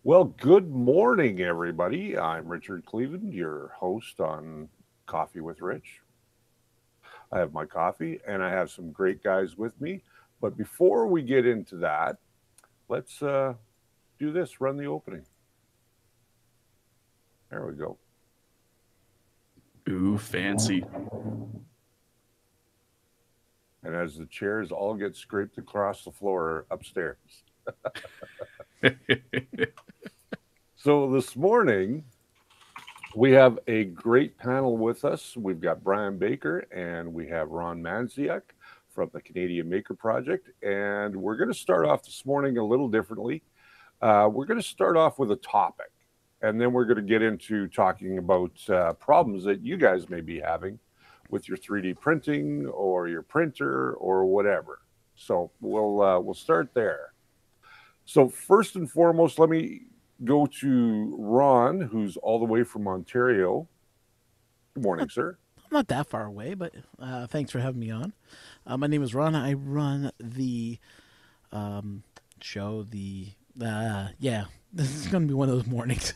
Well, good morning, everybody. I'm Richard Cleveland, your host on Coffee with Rich. I have my coffee and I have some great guys with me. But before we get into that, let's do this run the opening. There we go. Ooh, fancy. And as the chairs all get scraped across the floor upstairs. So this morning, we have a great panel with us. We've got Brian Baker and we have Ron Manziuk from the Canadian Maker Project. And we're going to start off this morning a little differently. We're going to start off with a topic, and then we're going to get into talking about problems that you guys may be having with your 3D printing or your printer or whatever. So we'll start there. So first and foremost, let me go to Ron, who's all the way from Ontario. Good morning, sir. I'm not that far away, but thanks for having me on. My name is Ron. I run the show. Yeah, this is going to be one of those mornings.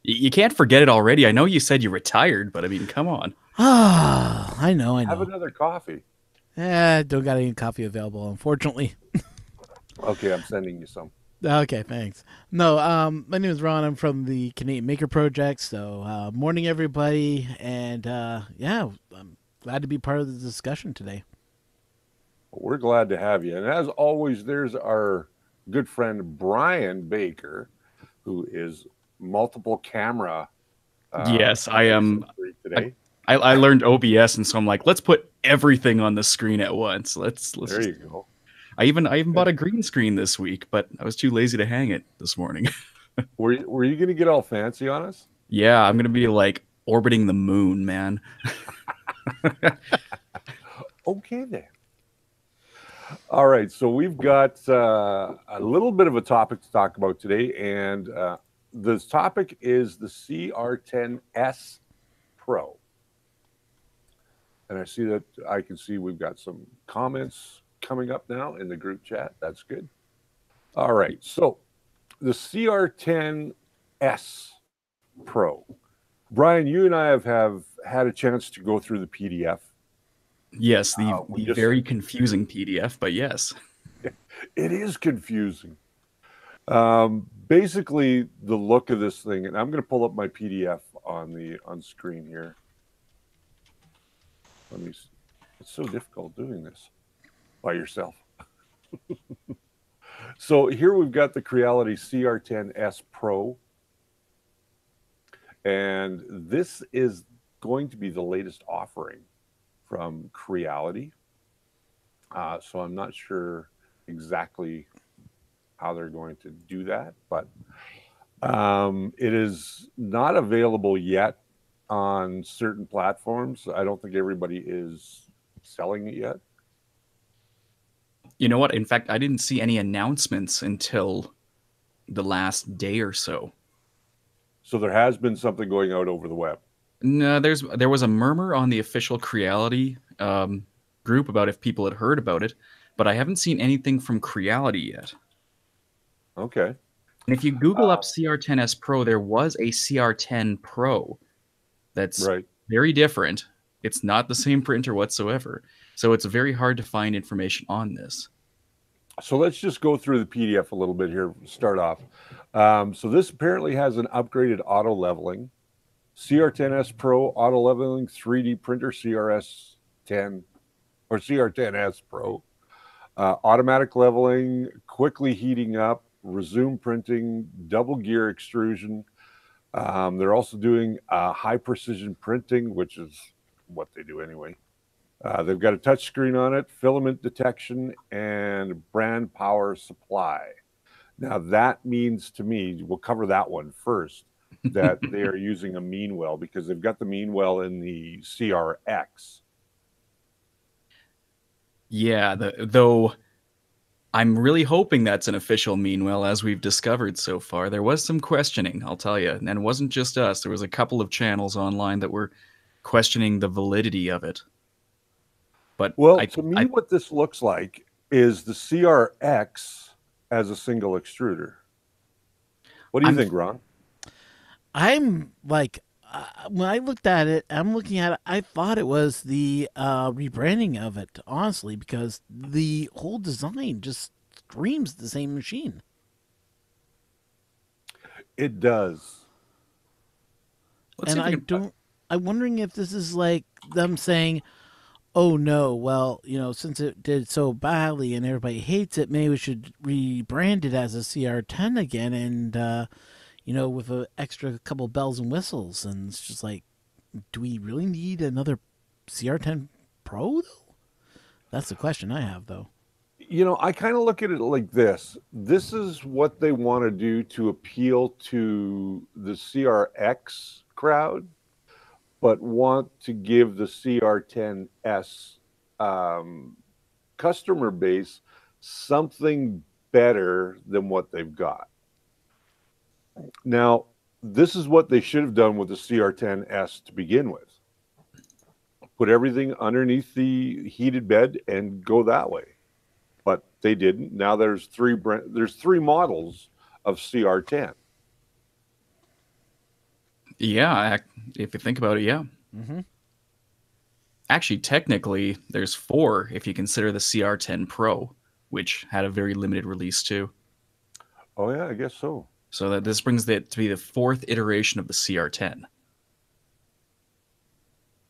You can't forget it already. I know you said you retired, but I mean, come on. I know. Have another coffee. Don't got any coffee available, unfortunately. Okay, I'm sending you some. Okay, thanks. No, my name is Ron. I'm from the Canadian Maker Project. So, morning, everybody, and yeah, I'm glad to be part of the discussion today. We're glad to have you. And as always, there's our good friend Brian Baker, who is multiple camera. Yes, I am. Today. I learned OBS, and so I'm like, let's put everything on the screen at once. Let's. There you go. I even bought a green screen this week, but I was too lazy to hang it this morning. Were you going to get all fancy on us? Yeah, I'm going to be like orbiting the moon, man. Okay, then. All right, so we've got a little bit of a topic to talk about today, and this topic is the CR-10S Pro. And I can see we've got some comments coming up now in the group chat. That's good. All right, so the CR-10S Pro. Brian, you and I have had a chance to go through the PDF. Yes, the very confusing PDF, but yes. It is confusing. Basically, the look of this thing, and I'm going to pull up my PDF on screen here. It's so difficult doing this by yourself. So here we've got the Creality CR-10S Pro. And this is going to be the latest offering from Creality. So I'm not sure exactly how they're going to do that, but it is not available yet on certain platforms. I don't think everybody is selling it yet. You know what? In fact, I didn't see any announcements until the last day or so. So there has been something going out over the web. No, there was a murmur on the official Creality group about if people had heard about it, but I haven't seen anything from Creality yet. Okay. And if you Google up CR-10S Pro, there was a CR-10 Pro that's very different. It's not the same printer whatsoever. So it's very hard to find information on this. So let's just go through the PDF a little bit here to start off. So this apparently has an upgraded auto leveling. CR-10S Pro auto leveling 3D printer CR-10 or CR-10S Pro. Automatic leveling, quickly heating up, resume printing, double gear extrusion. They're also doing high precision printing, which is what they do anyway. They've got a touch screen on it, filament detection, and brand power supply. Now that means to me, we'll cover that one first, that they are using a mean well because they've got the mean well in the CRX. Yeah, though I'm really hoping that's an official mean well, as we've discovered so far. There was some questioning, I'll tell you, and it wasn't just us. There was a couple of channels online that were questioning the validity of it. But to me, what this looks like is the CRX as a single extruder. What do you think, Ron? I'm like, when I looked at it, I'm looking at it. I thought it was the rebranding of it, honestly, because the whole design just screams the same machine. It does. Let's And see if I we can. don't. I'm wondering if this is like them saying, "Oh no, well, since it did so badly and everybody hates it, maybe we should rebrand it as a CR10 again, and with an extra couple bells and whistles." And it's just like, do we really need another CR10 Pro though? That's the question I have though. I kind of look at it like this. This is what they want to do to appeal to the CRX crowd, but want to give the CR10S customer base something better than what they've got. Now, this is what they should have done with the CR10S to begin with. Put everything underneath the heated bed and go that way. But they didn't. Now there's three models of CR10. Yeah, if you think about it, yeah. Mm-hmm. Actually, technically, there's 4 if you consider the CR10 Pro, which had a very limited release too. Oh yeah, I guess so. So that this brings it to be the 4th iteration of the CR10.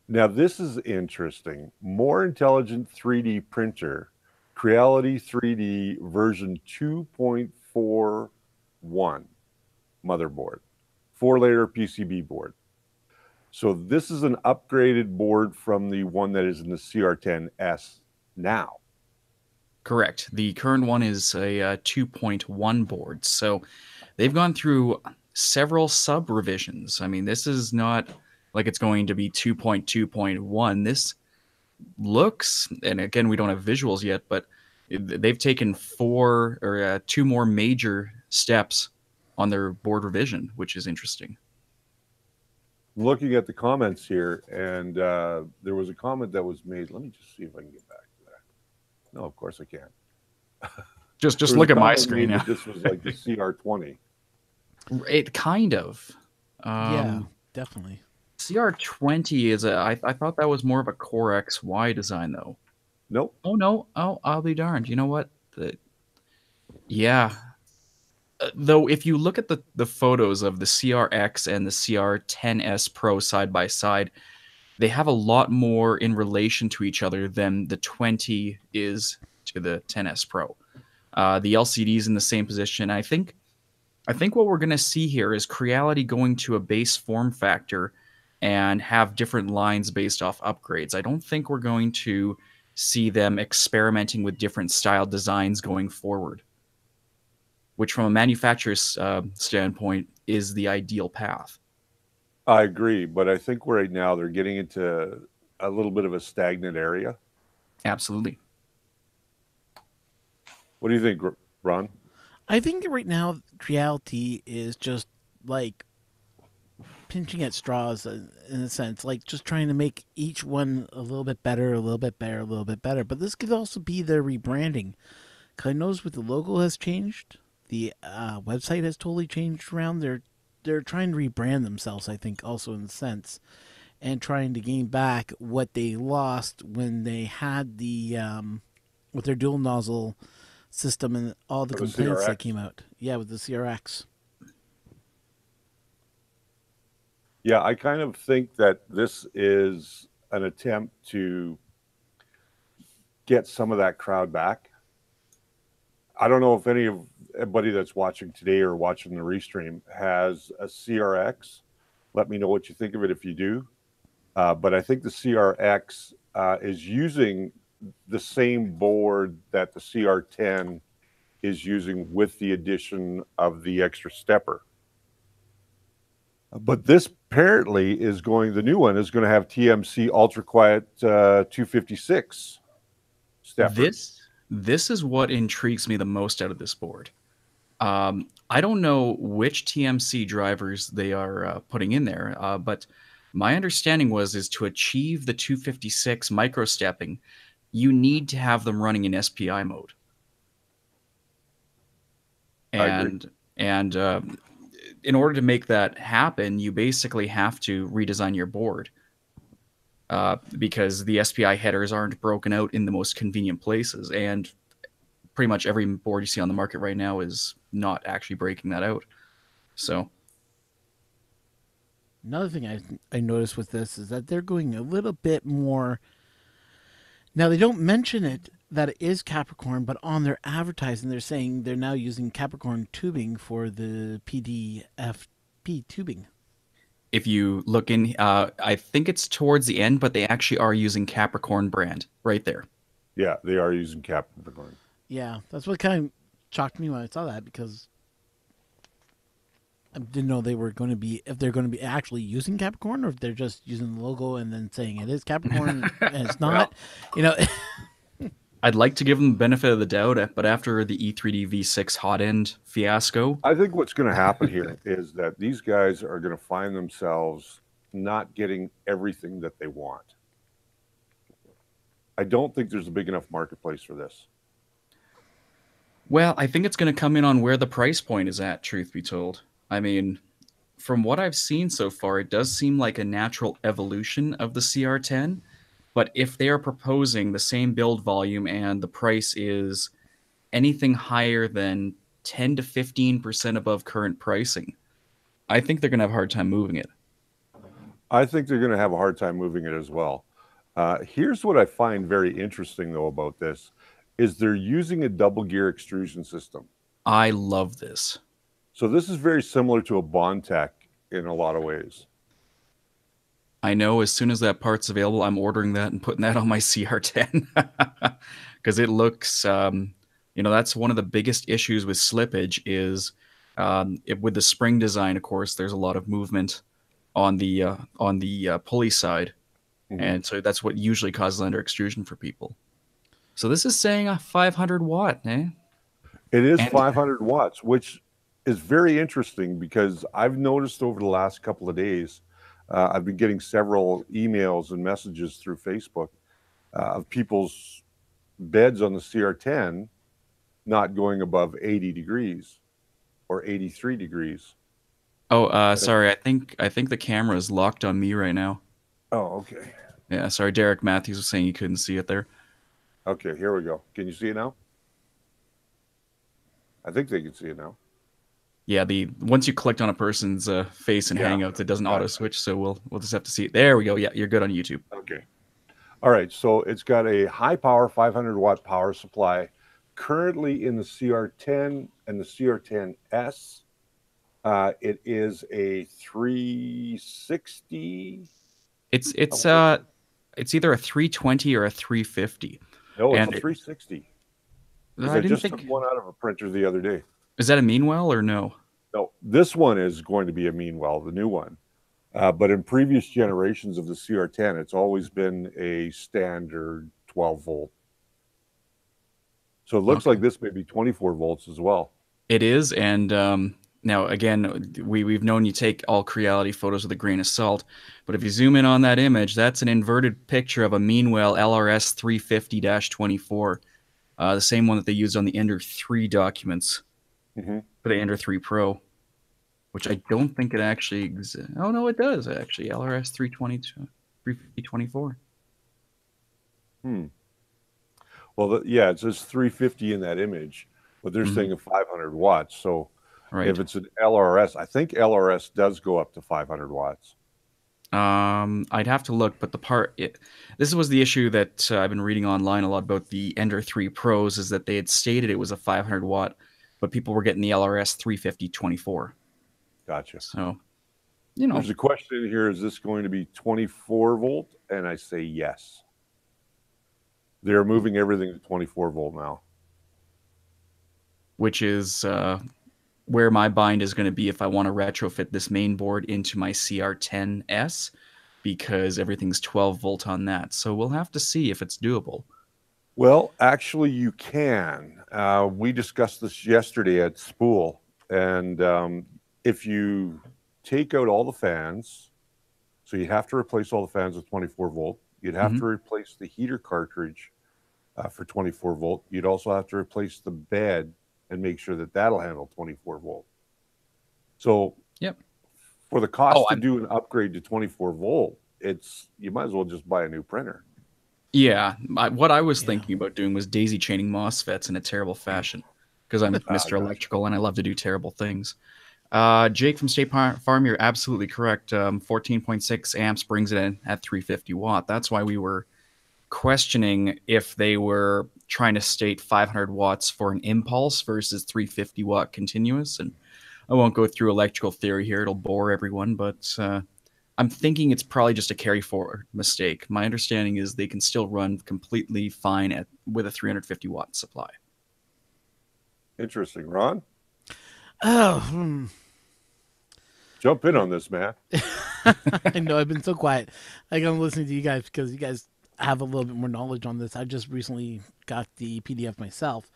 Now this is interesting. More intelligent 3D printer, Creality 3D version 2.41 motherboard, 4-layer PCB board. So this is an upgraded board from the one that is in the CR10S now. Correct. The current one is a 2.1 board. So they've gone through several sub revisions. I mean, this is not like it's going to be 2.2.1. This looks, and again, we don't have visuals yet, but they've taken 2 more major steps on their board revision, which is interesting. Looking at the comments here, and there was a comment that was made. Let me just see if I can get back to that. No, of course I can't. Just look at my comment screen. made that this was like the CR20. It kind of. Yeah, definitely. CR20 is I thought that was more of a Core XY design though. Nope. Oh no. Oh, I'll be darned. You know what? Yeah. Though if you look at the photos of the CRX and the CR10S Pro side by side, they have a lot more in relation to each other than the 20 is to the 10S Pro. The LCD is in the same position. I think what we're going to see here is Creality going to a base form factor and have different lines based off upgrades. I don't think we're going to see them experimenting with different style designs going forward, which from a manufacturer's standpoint is the ideal path. I agree, but I think right now they're getting into a little bit of a stagnant area. Absolutely. What do you think, Ron? I think right now Creality is just like pinching at straws in a sense, like just trying to make each one a little bit better, a little bit better, a little bit better. But this could also be their rebranding. Because I noticed with the logo has changed, the website has totally changed around. They're trying to rebrand themselves, I think, also in a sense, and trying to gain back what they lost when they had the with their dual nozzle system and all the complaints that came out. Yeah, with the CRX. Yeah, I kind of think that this is an attempt to get some of that crowd back. I don't know if anybody that's watching today or watching the restream has a CRX. Let me know what you think of it if you do. But I think the CRX is using the same board that the CR10 is using with the addition of the extra stepper. But this apparently is the new one is going to have TMC Ultra Quiet 256 stepper. This is what intrigues me the most out of this board. I don't know which TMC drivers they are putting in there, but my understanding is to achieve the 256 microstepping, you need to have them running in SPI mode. And in order to make that happen, you basically have to redesign your board because the SPI headers aren't broken out in the most convenient places, and pretty much every board you see on the market right now is not actually breaking that out. So Another thing I noticed with this is that they're going a little bit more. Now they don't mention it that it is Capricorn, but on their advertising they're saying they're now using Capricorn tubing for the PDFP tubing. if you look in, I think it's towards the end, but they actually are using Capricorn brand right there. Yeah, they are using Capricorn. Yeah, that's what kind of shocked me when I saw that, because I didn't know they were going to be, if they're going to be actually using Capricorn, or if they're just using the logo and then saying it is Capricorn and it's not. You know, I'd like to give them the benefit of the doubt, but after the E3D V6 hot end fiasco, I think what's going to happen here is that these guys are going to find themselves not getting everything that they want. I don't think there's a big enough marketplace for this. well, I think it's going to come in on where the price point is at, truth be told. I mean, from what I've seen so far, it does seem like a natural evolution of the CR10. But if they are proposing the same build volume and the price is anything higher than 10 to 15% above current pricing, I think they're going to have a hard time moving it. I think they're going to have a hard time moving it as well. Here's what I find very interesting, though, about this, is they're using a double gear extrusion system. I love this. So this is very similar to a Bondtech in a lot of ways. I know as soon as that part's available, I'm ordering that and putting that on my CR10 because it looks, that's one of the biggest issues with slippage is with the spring design. Of course, there's a lot of movement on the pulley side, and so that's what usually causes under extrusion for people. So this is saying a 500 watt, eh? It is 500 watts, which is very interesting because I've noticed over the last couple of days, I've been getting several emails and messages through Facebook of people's beds on the CR10 not going above 80 degrees or 83 degrees. Oh, sorry. I think the camera is locked on me right now. Oh, okay. Yeah, sorry. Derek Matthews was saying you couldn't see it there. Okay, here we go. Can you see it now? I think they can see it now. Yeah, once you clicked on a person's face in Hangouts, it doesn't auto switch, so we'll just have to see it. There we go. Yeah, you're good on YouTube. Okay. All right, so it's got a high power 500 watt power supply currently in the CR10 and the CR-10S. It is a 360. It's either a 320 or a 350. No, it's a 360. I just took one out of a printer the other day. Is that a Meanwell or no? No, this one is going to be a Meanwell, the new one. But in previous generations of the CR10, it's always been a standard 12 volt. So it looks like this may be 24 volts as well. It is, and now again, we've known you take all Creality photos with a grain of salt, but if you zoom in on that image, that's an inverted picture of a Meanwell LRS 350-24, the same one that they used on the Ender 3 documents for the Ender 3 Pro, which I don't think it actually exists. Oh no, it does actually. LRS 350-24. Well, it says 350 in that image, but they're saying a 500 watts. So if it's an LRS, I think LRS does go up to 500 watts. I'd have to look, but this was the issue that I've been reading online a lot about the Ender 3 Pros, is that they had stated it was a 500 watt, but people were getting the LRS 350-24. Gotcha. So, there's a question here: is this going to be 24 volt? And I say yes. They're moving everything to 24 volt now, which is where my bind is going to be if I want to retrofit this main board into my CR-10S, because everything's 12 volt on that. So we'll have to see if it's doable. Well, actually, you can. We discussed this yesterday at Spool, and if you take out all the fans, so you have to replace all the fans with 24 volt. You'd have to replace the heater cartridge for 24 volt. You'd also have to replace the bed and make sure that that'll handle 24 volt. So For the cost Oh, to do an upgrade to 24 volt, you might as well just buy a new printer. yeah. What I was thinking about doing was daisy chaining MOSFETs in a terrible fashion because I'm Mr. Gotcha. Electrical and I love to do terrible things. Jake from State Farm, you're absolutely correct. 14.6 amps brings it in at 350 watt. That's why we were questioning if they were trying to state 500 watts for an impulse versus 350 watt continuous. And I won't go through electrical theory here; it'll bore everyone. But I'm thinking it's probably just a carry forward mistake. My understanding is they can still run completely fine with a 350 watt supply. Interesting. Ron? Oh, Jump in on this, man. I know I've been so quiet. Like I'm listening to you guys because you guys have a little bit more knowledge on this. I just recently got the PDF myself,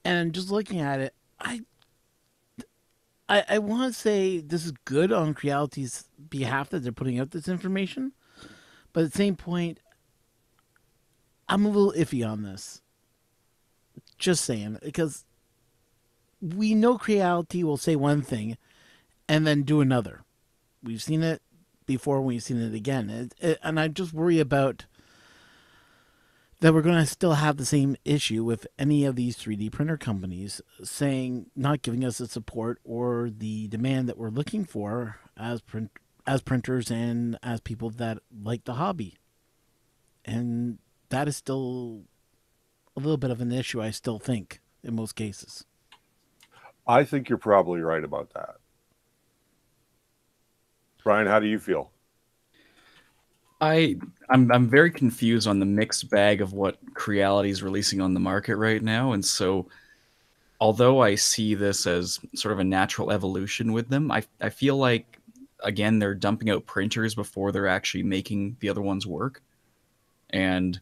and just looking at it, I want to say this is good on Creality's behalf that they're putting out this information, but at the same point, I'm a little iffy on this. Just saying, because we know Creality will say one thing and then do another. We've seen it before, we've seen it again. And I just worry about that we're going to still have the same issue with any of these 3D printer companies saying, not giving us the support or the demand that we're looking for as printers and as people that like the hobby. And that is still a little bit of an issue, I still think, in most cases. I think you're probably right about that. Brian, how do you feel? I'm very confused on the mixed bag of what Creality is releasing on the market right now, and so although I see this as sort of a natural evolution with them, I feel like again they're dumping out printers before they're actually making the other ones work. And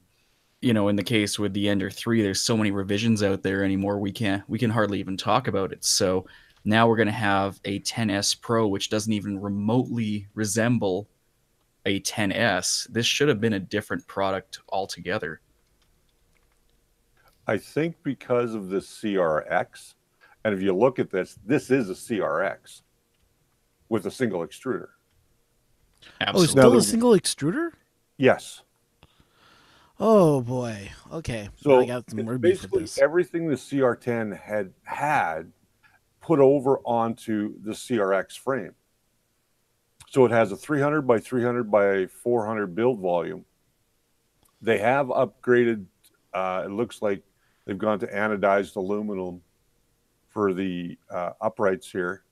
in the case with the Ender 3, there's so many revisions out there anymore we can hardly even talk about it. So now we're going to have a 10S Pro which doesn't even remotely resemble a 10S. This should have been a different product altogether. I think because of the CRX, and if you look at this is a CRX with a single extruder. Absolutely. Oh, it's still a single extruder? Yes. Oh boy. Okay. So I got some more beef with this. Everything the CR10 had put over onto the CRX frame. So it has a 300 by 300 by 400 build volume. They have upgraded. It looks like they've gone to anodized aluminum for the uprights here.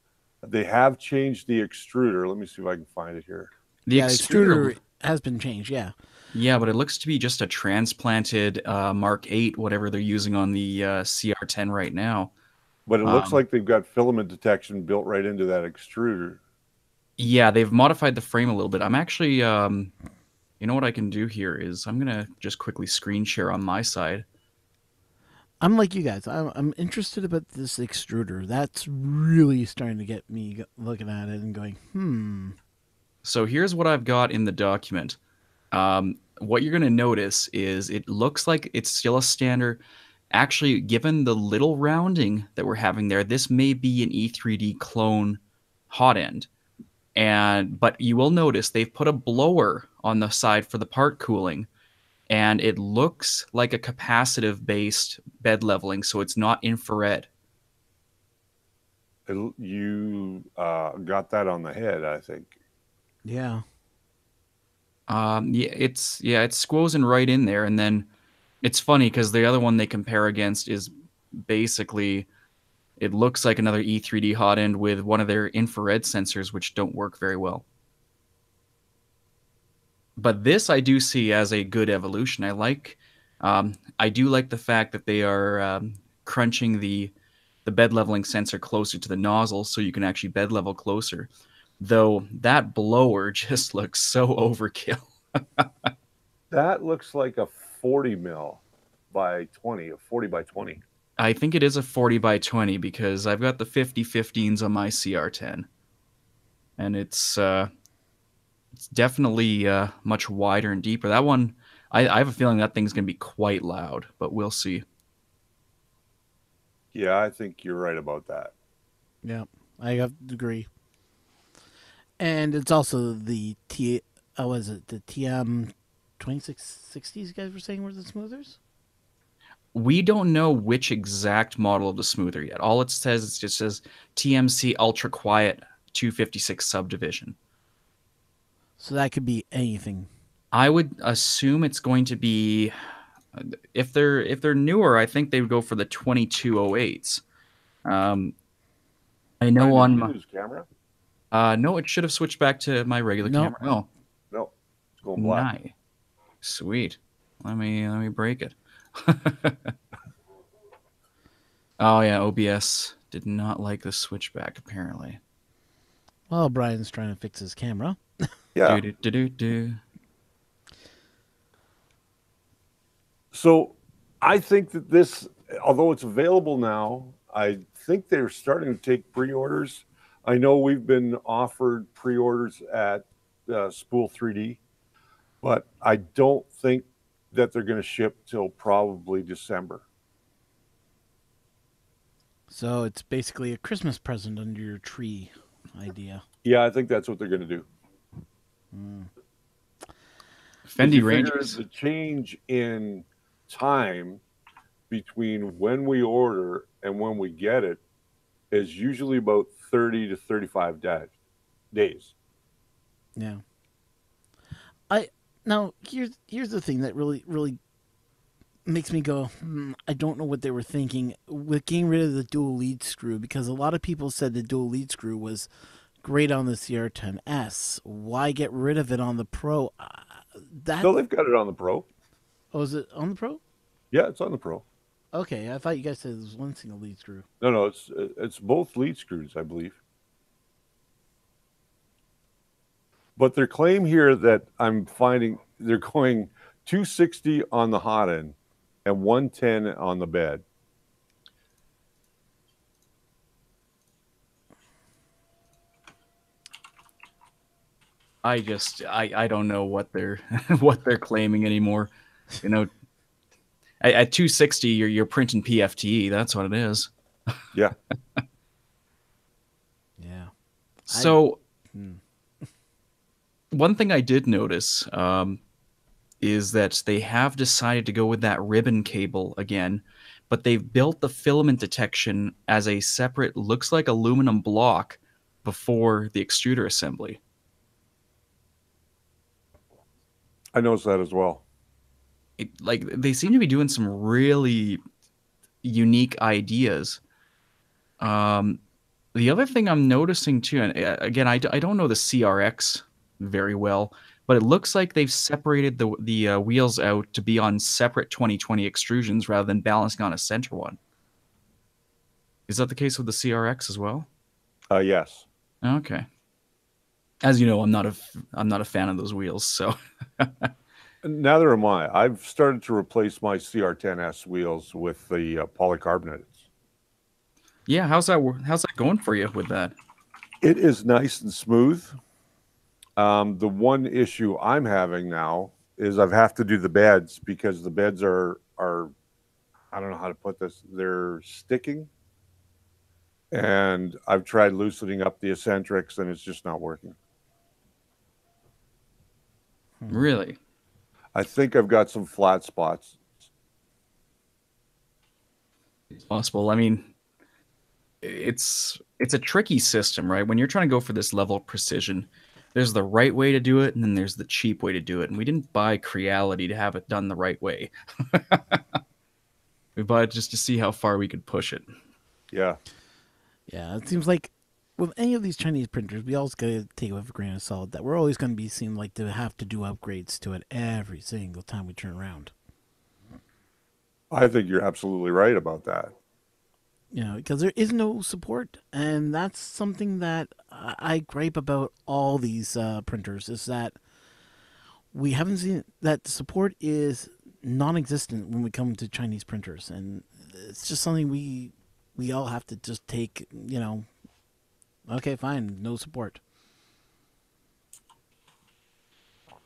They have changed the extruder. Let me see if I can find it here. The extruder has been changed, yeah. Yeah, but it looks to be just a transplanted Mark 8, whatever they're using on the CR10 right now. But it looks like they've got filament detection built right into that extruder. Yeah, they've modified the frame a little bit. I'm actually, you know what I can do here is I'm going to just quickly screen share on my side. I'm like you guys. I'm interested about this extruder. That's really starting to get me looking at it and going, So here's what I've got in the document. What you're going to notice is it looks like it's still a standard. Actually, given the little rounding that we're having there, this may be an E3D clone hot end. But you will notice they've put a blower on the side for the part cooling, and it looks like a capacitive-based bed leveling, so it's not infrared. You got that on the head, I think. Yeah. It's squozing right in there, and then it's funny because the other one they compare against is basically it looks like another E3D hot end with one of their infrared sensors, which don't work very well. But this I do see as a good evolution. I do like the fact that they are crunching the bed leveling sensor closer to the nozzle, so you can actually bed level closer. Though that blower just looks so overkill. That looks like a 40 mil by 20, a 40 by 20. I think it is a 40 by 20 because I've got the 50-15s on my CR10. And it's definitely much wider and deeper. That one, I have a feeling that thing's going to be quite loud, but we'll see. Yeah, I think you're right about that. Yeah, I have to agree. And it's also the was it the TM 2660s you guys were saying were the smoothers? We don't know which exact model of the smoother yet. All it says is just says TMC Ultra Quiet 256 subdivision. So that could be anything. I would assume it's going to be, if they're newer, I think they would go for the 2208s. I know Did on you my, lose camera? no, it should have switched back to my regular No. camera. Oh, No, it's going black. nice. Sweet. Let me break it. Oh yeah, OBS did not like the switchback apparently. Well, Brian's trying to fix his camera. Yeah. Do. So I think that this, although it's available now, I think they're starting to take pre-orders. I know we've been offered pre-orders at Spool 3D, but I don't think that they're going to ship till probably December. So it's basically a Christmas present under your tree idea. Yeah, I think that's what they're going to do. Fendi You figure Rangers. the change in time between when we order and when we get it is usually about 30 to 35 days. Yeah. Now here's the thing that really makes me go, I don't know what they were thinking with getting rid of the dual lead screw, because a lot of people said the dual lead screw was great on the CR-10S. Why get rid of it on the Pro? No, they've got it on the Pro. Oh, is it on the Pro? Yeah, it's on the Pro. Okay, I thought you guys said it was one single lead screw. No, it's both lead screws, I believe. But their claim here that I'm finding, they're going 260 on the hot end and 110 on the bed. I don't know what they're what they're claiming anymore. You know, at 260 you're printing PFTE. That's what it is. Yeah. Yeah. So one thing I did notice is that they have decided to go with that ribbon cable again, but they've built the filament detection as a separate, looks like aluminum block before the extruder assembly. I noticed that as well. Like they seem to be doing some really unique ideas. The other thing I'm noticing too, and again, I don't know the CRX very well, but it looks like they've separated the wheels out to be on separate 2020 extrusions rather than balancing on a center one. Is that the case with the CRX as well? Yes. Okay. As you know, I'm not a fan of those wheels, so. Neither am I. I've started to replace my CR-10S wheels with the polycarbonates. Yeah, how's that going for you with that? It is nice and smooth. The one issue I'm having now is I have to do the beds because the beds are I don't know how to put this. They're sticking. And I've tried loosening up the eccentrics and it's just not working. Really? I think I've got some flat spots. It's possible. I mean, it's a tricky system, right? When you're trying to go for this level of precision, there's the right way to do it, and then there's the cheap way to do it. And we didn't buy Creality to have it done the right way. We bought it just to see how far we could push it. Yeah. Yeah, it seems like with any of these Chinese printers, we always got to take it with a grain of salt that we're always going to be seen like to have to do upgrades to it every single time we turn around. I think you're absolutely right about that. You know, because there is no support, and that's something that I gripe about all these printers, is that we haven't seen that support is non-existent when we come to Chinese printers, and it's just something we all have to just take, you know, okay, fine, no support.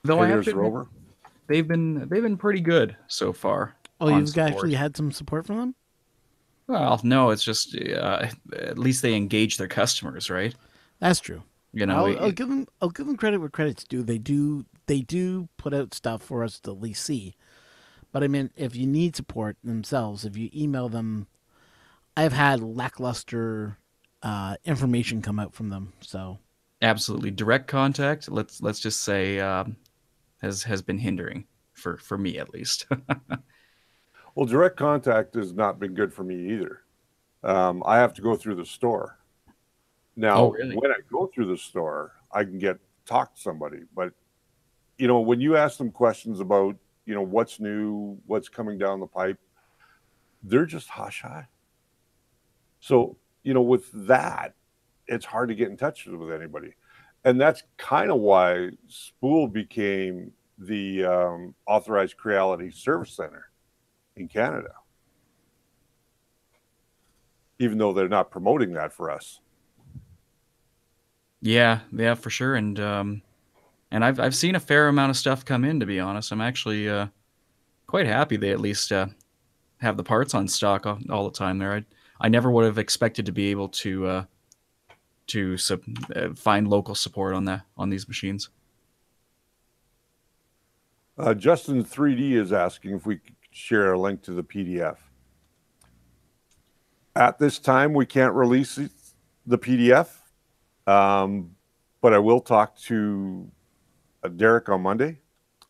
Though I have to admit, Rover. they've been pretty good so far. Oh, you've actually had some support from them? Well, no, it's just at least they engage their customers, right? That's true. You know, I'll give them credit where credit's due. They do put out stuff for us to at least see. But I mean, if you need support themselves, if you email them, I've had lackluster information come out from them. So absolutely direct contact. Let's just say has been hindering for me at least. Well, direct contact has not been good for me either. I have to go through the store. Oh, Now, really? when I go through the store, I can talk to somebody. But when you ask them questions about what's new, what's coming down the pipe, they're just hush hush. So with that, it's hard to get in touch with anybody, and that's kind of why Spool became the authorized Creality service center in Canada, even though they're not promoting that for us. Yeah, yeah, for sure. And I've seen a fair amount of stuff come in. To be honest, I'm actually quite happy they at least have the parts on stock all the time. There, I never would have expected to be able to find local support on these machines. Justin 3D is asking if we could share a link to the PDF. At this time, we can't release the PDF, but I will talk to Derek on Monday,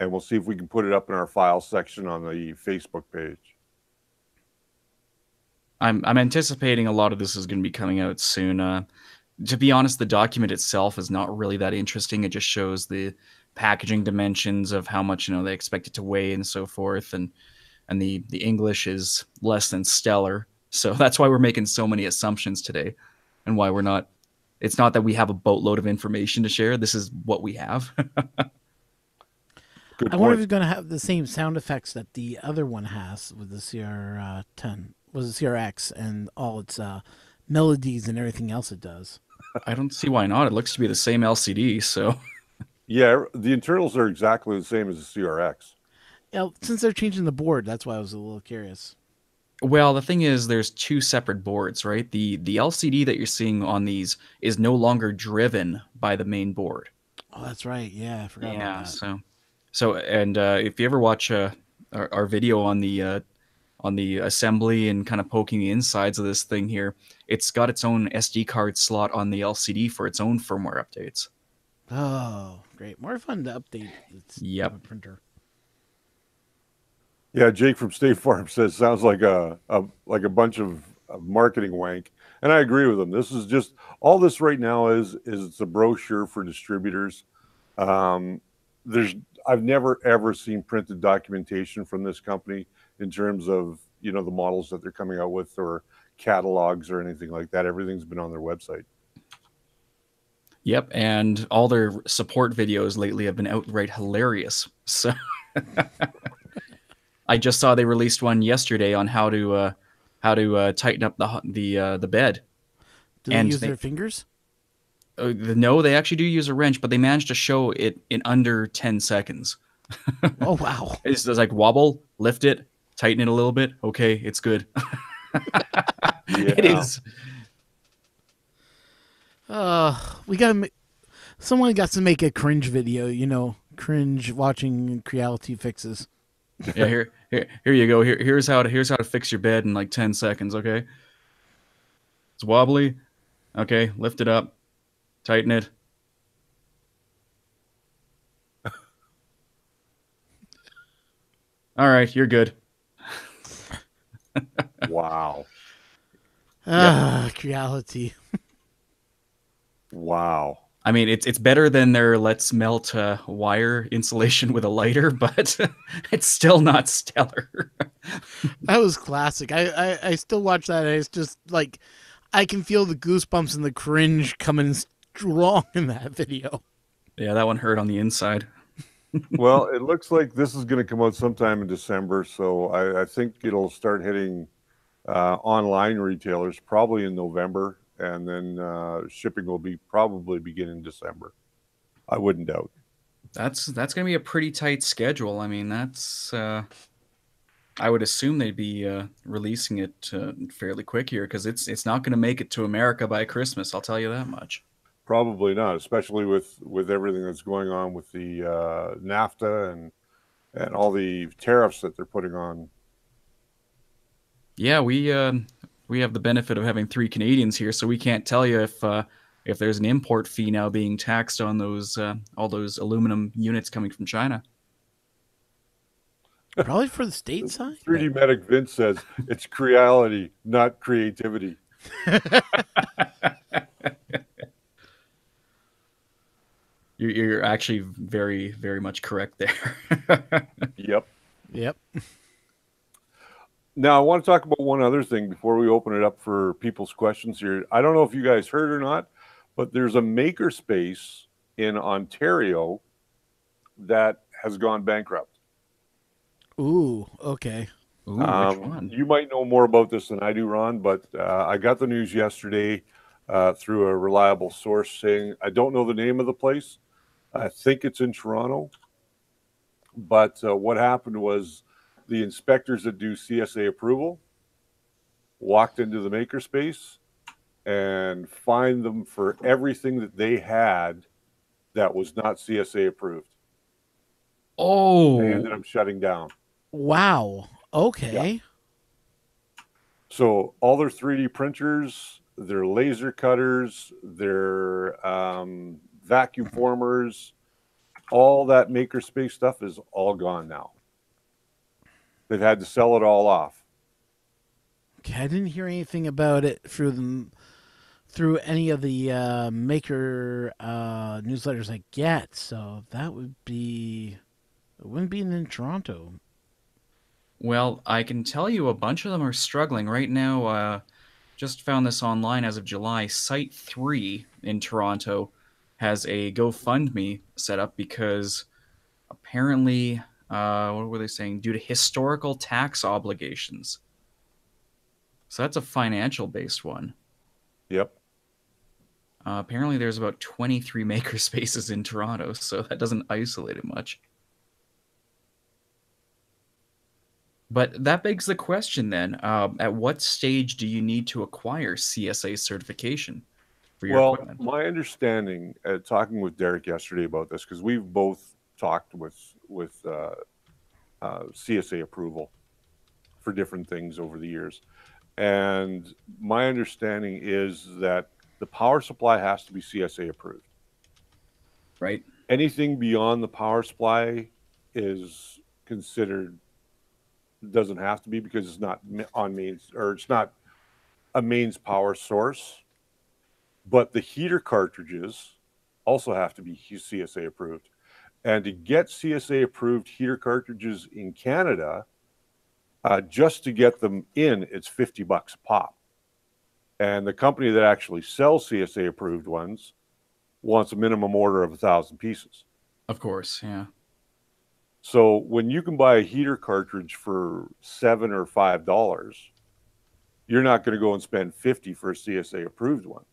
and we'll see if we can put it up in our file section on the Facebook page. I'm anticipating a lot of this is going to be coming out soon. To be honest, the document itself is not really that interesting. It just shows the packaging dimensions of how much they expect it to weigh and so forth, and the English is less than stellar. So that's why we're making so many assumptions today, and why we're not. It's not that we have a boatload of information to share. This is what we have. Good I wonder if point. it's going to have the same sound effects that the other one has with the CR10, was the CRX, and all its melodies and everything else it does. I don't see why not. It looks to be the same LCD, so Yeah, the internals are exactly the same as the CRX. Yeah, since they're changing the board, that's why I was a little curious. well, the thing is there's two separate boards, right? The LCD that you're seeing on these is no longer driven by the main board. Oh, that's right. Yeah, I forgot about Yeah, that. so and if you ever watch our video on the assembly and kind of poking the insides of this thing here, it's got its own SD card slot on the LCD for its own firmware updates. Oh, great. More fun to update its Yep. printer. Yeah, Jake from State Farm says sounds like a bunch of marketing wank, and I agree with him. This is just all this right now is it's a brochure for distributors. Um, there's I've never ever seen printed documentation from this company in terms of the models that they're coming out with or catalogs or anything like that. Everything's been on their website. Yep, and all their support videos lately have been outright hilarious. So I just saw they released one yesterday on how to tighten up the bed. Do they And use their fingers? no, they actually do use a wrench, but they managed to show it in under 10 seconds. Oh, wow. It's just like wobble, lift it, tighten it a little bit. Okay, it's good. It Yeah. is. We got someone got to make a cringe video, cringe watching Creality fixes. Yeah, here you go. Here's how to fix your bed in like 10 seconds, okay? It's wobbly. Okay, lift it up. Tighten it. All right, you're good. Wow. Creality. Wow. I mean, it's better than their let's melt wire insulation with a lighter, but it's still not stellar. That was classic. I still watch that, and it's just like I can feel the goosebumps and the cringe coming strong in that video. Yeah, that one hurt on the inside. Well, it looks like this is going to come out sometime in December, so I think it'll start hitting online retailers probably in November, and then shipping will probably begin in December. I wouldn't doubt. That's going to be a pretty tight schedule. I mean, that's I would assume they'd be releasing it fairly quick here because it's not going to make it to America by Christmas. I'll tell you that much. Probably not, especially with everything that's going on with the NAFTA and all the tariffs that they're putting on. Yeah, we have the benefit of having 3 Canadians here, so we can't tell you if there's an import fee now being taxed on those all those aluminum units coming from China. Probably for the state side. 3D Medic Vince says it's Creality, not creativity. You're actually very, very much correct there. Yep. Yep. Now, I want to talk about one other thing before we open it up for people's questions here. I don't know if you guys heard or not, but there's a Makerspace in Ontario that has gone bankrupt. Ooh, okay. Ooh, which one? You might know more about this than I do, Ron, but I got the news yesterday through a reliable source saying, I don't know the name of the place. I think it's in Toronto. But what happened was the inspectors that do CSA approval walked into the Makerspace and fined them for everything that they had that was not CSA approved. Oh, They ended up shutting down. Wow. Okay. Yeah. So all their 3D printers, their laser cutters, their vacuum formers, all that Makerspace stuff is all gone now. They've had to sell it all off. Okay, I didn't hear anything about it through any of the maker newsletters I get, so that would be it wouldn't be in Toronto. well, I can tell you a bunch of them are struggling right now. Just found this online as of July. Site 3 in Toronto has a GoFundMe set up because apparently, what were they saying? Due to historical tax obligations. So that's a financial-based one. Yep. Apparently, there's about 23 makerspaces in Toronto, so that doesn't isolate it much. But that begs the question then, at what stage do you need to acquire CSA certification for your Well, equipment? my understanding, talking with Derek yesterday about this, because we've both talked with CSA approval for different things over the years, and my understanding is that the power supply has to be CSA approved. Right? Anything beyond the power supply is considered doesn't have to be because it's not on mains or it's not a mains power source. But the heater cartridges also have to be CSA approved. And to get CSA approved heater cartridges in Canada, just to get them in, it's $50 a pop. And the company that actually sells CSA approved ones wants a minimum order of 1,000 pieces. Of course, yeah. So when you can buy a heater cartridge for $7 or $5, you're not going to go and spend $50 for a CSA approved one.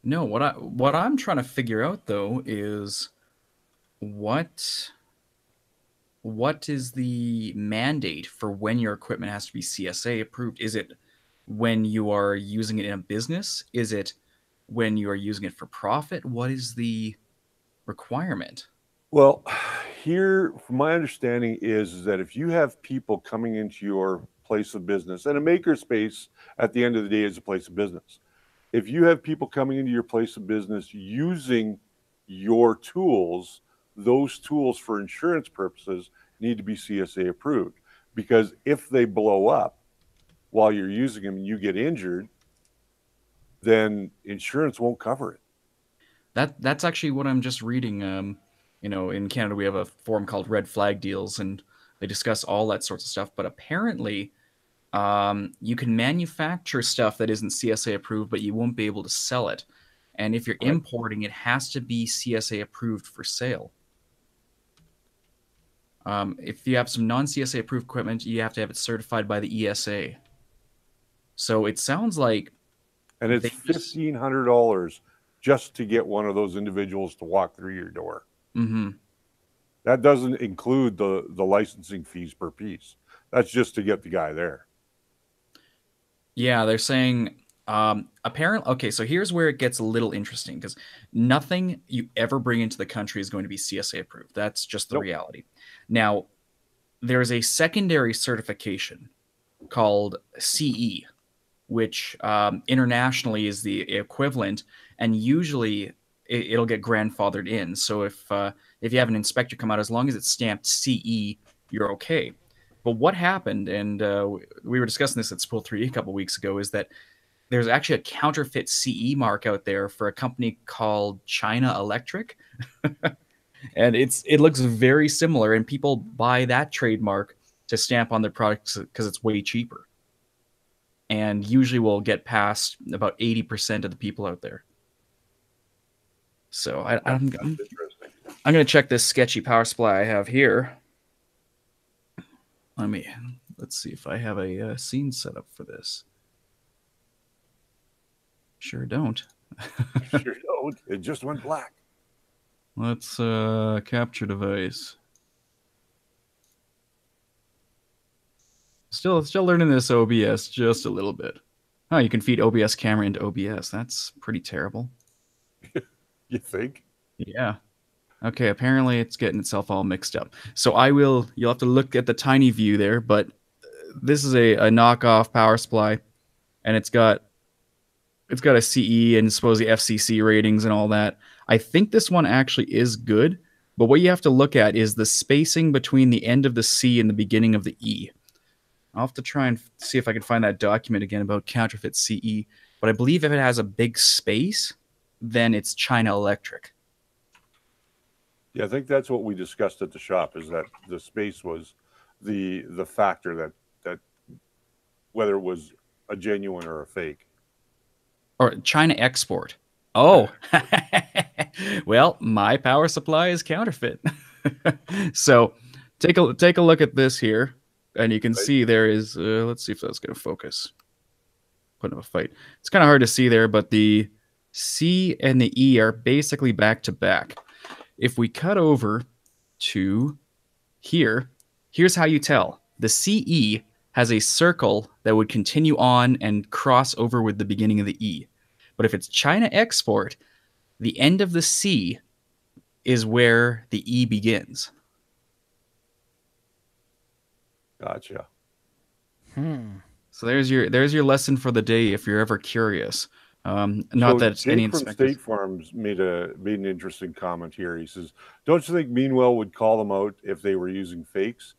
No, what I'm trying to figure out though is what is the mandate for when your equipment has to be CSA approved? Is it when you are using it in a business? Is it when you are using it for profit? What is the requirement? Well, here, from my understanding, is that if you have people coming into your place of business, and a makerspace at the end of the day is a place of business. If you have people coming into your place of business using your tools, those tools for insurance purposes need to be CSA approved. Because if they blow up while you're using them and you get injured, then insurance won't cover it. That's actually what I'm just reading. In Canada we have a forum called Red Flag Deals, and they discuss all that sorts of stuff. But apparently, you can manufacture stuff that isn't CSA approved, but you won't be able to sell it. And if you're importing, it has to be CSA approved for sale. If you have some non-CSA approved equipment, you have to have it certified by the ESA. So it sounds like, and it's $1,500 just to get one of those individuals to walk through your door. Mm-hmm. That doesn't include the licensing fees per piece. That's just to get the guy there. Yeah, they're saying Apparently, okay, so here's where it gets a little interesting because nothing you ever bring into the country is going to be CSA approved. That's just the Nope. reality. Now, there's a secondary certification called CE, which internationally is the equivalent, and usually it'll get grandfathered in. So if you have an inspector come out, as long as it's stamped CE, you're okay. But what happened, and we were discussing this at Spool 3 a couple weeks ago, is that there's actually a counterfeit CE mark out there for a company called China Electric. And it looks very similar, and people buy that trademark to stamp on their products because it's way cheaper. And usually will get past about 80% of the people out there. So I'm going to check this sketchy power supply I have here. Let's see if I have a scene set up for this. Sure don't. Sure don't. It just went black. Let's capture device. Still learning this OBS just a little bit. Oh, you can feed OBS camera into OBS. That's pretty terrible. You think? Yeah. Okay, apparently it's getting itself all mixed up. So you'll have to look at the tiny view there, but this is a knockoff power supply, and it's got a CE and supposedly FCC ratings and all that. I think this one actually is good, but what you have to look at is the spacing between the end of the C and the beginning of the E. I'll have to try and see if I can find that document again about counterfeit CE, but I believe if it has a big space, then it's China Electric. Yeah, I think that's what we discussed at the shop, is that the space was the factor that whether it was a genuine or a fake. Or China Export. Oh, well, my power supply is counterfeit. So take a look at this here, and you can see there is, let's see if that's going to focus. Put up a fight. It's kind of hard to see there, but the C and the E are basically back to back. If we cut over to here, here's how you tell. The CE has a circle that would continue on and cross over with the beginning of the E. But if it's China Export, the end of the C is where the E begins. Gotcha. So there's your lesson for the day if you're ever curious. Not so that Jake any from inspectors... State Farms made an interesting comment here. He says, "Don't you think Meanwell would call them out if they were using fakes?"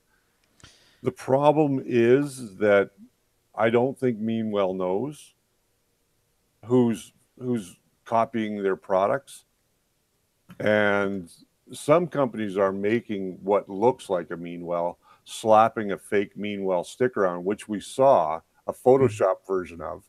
The problem is that I don't think Meanwell knows who's copying their products, and some companies are making what looks like a Meanwell, slapping a fake Meanwell sticker on, which we saw a Photoshop version of.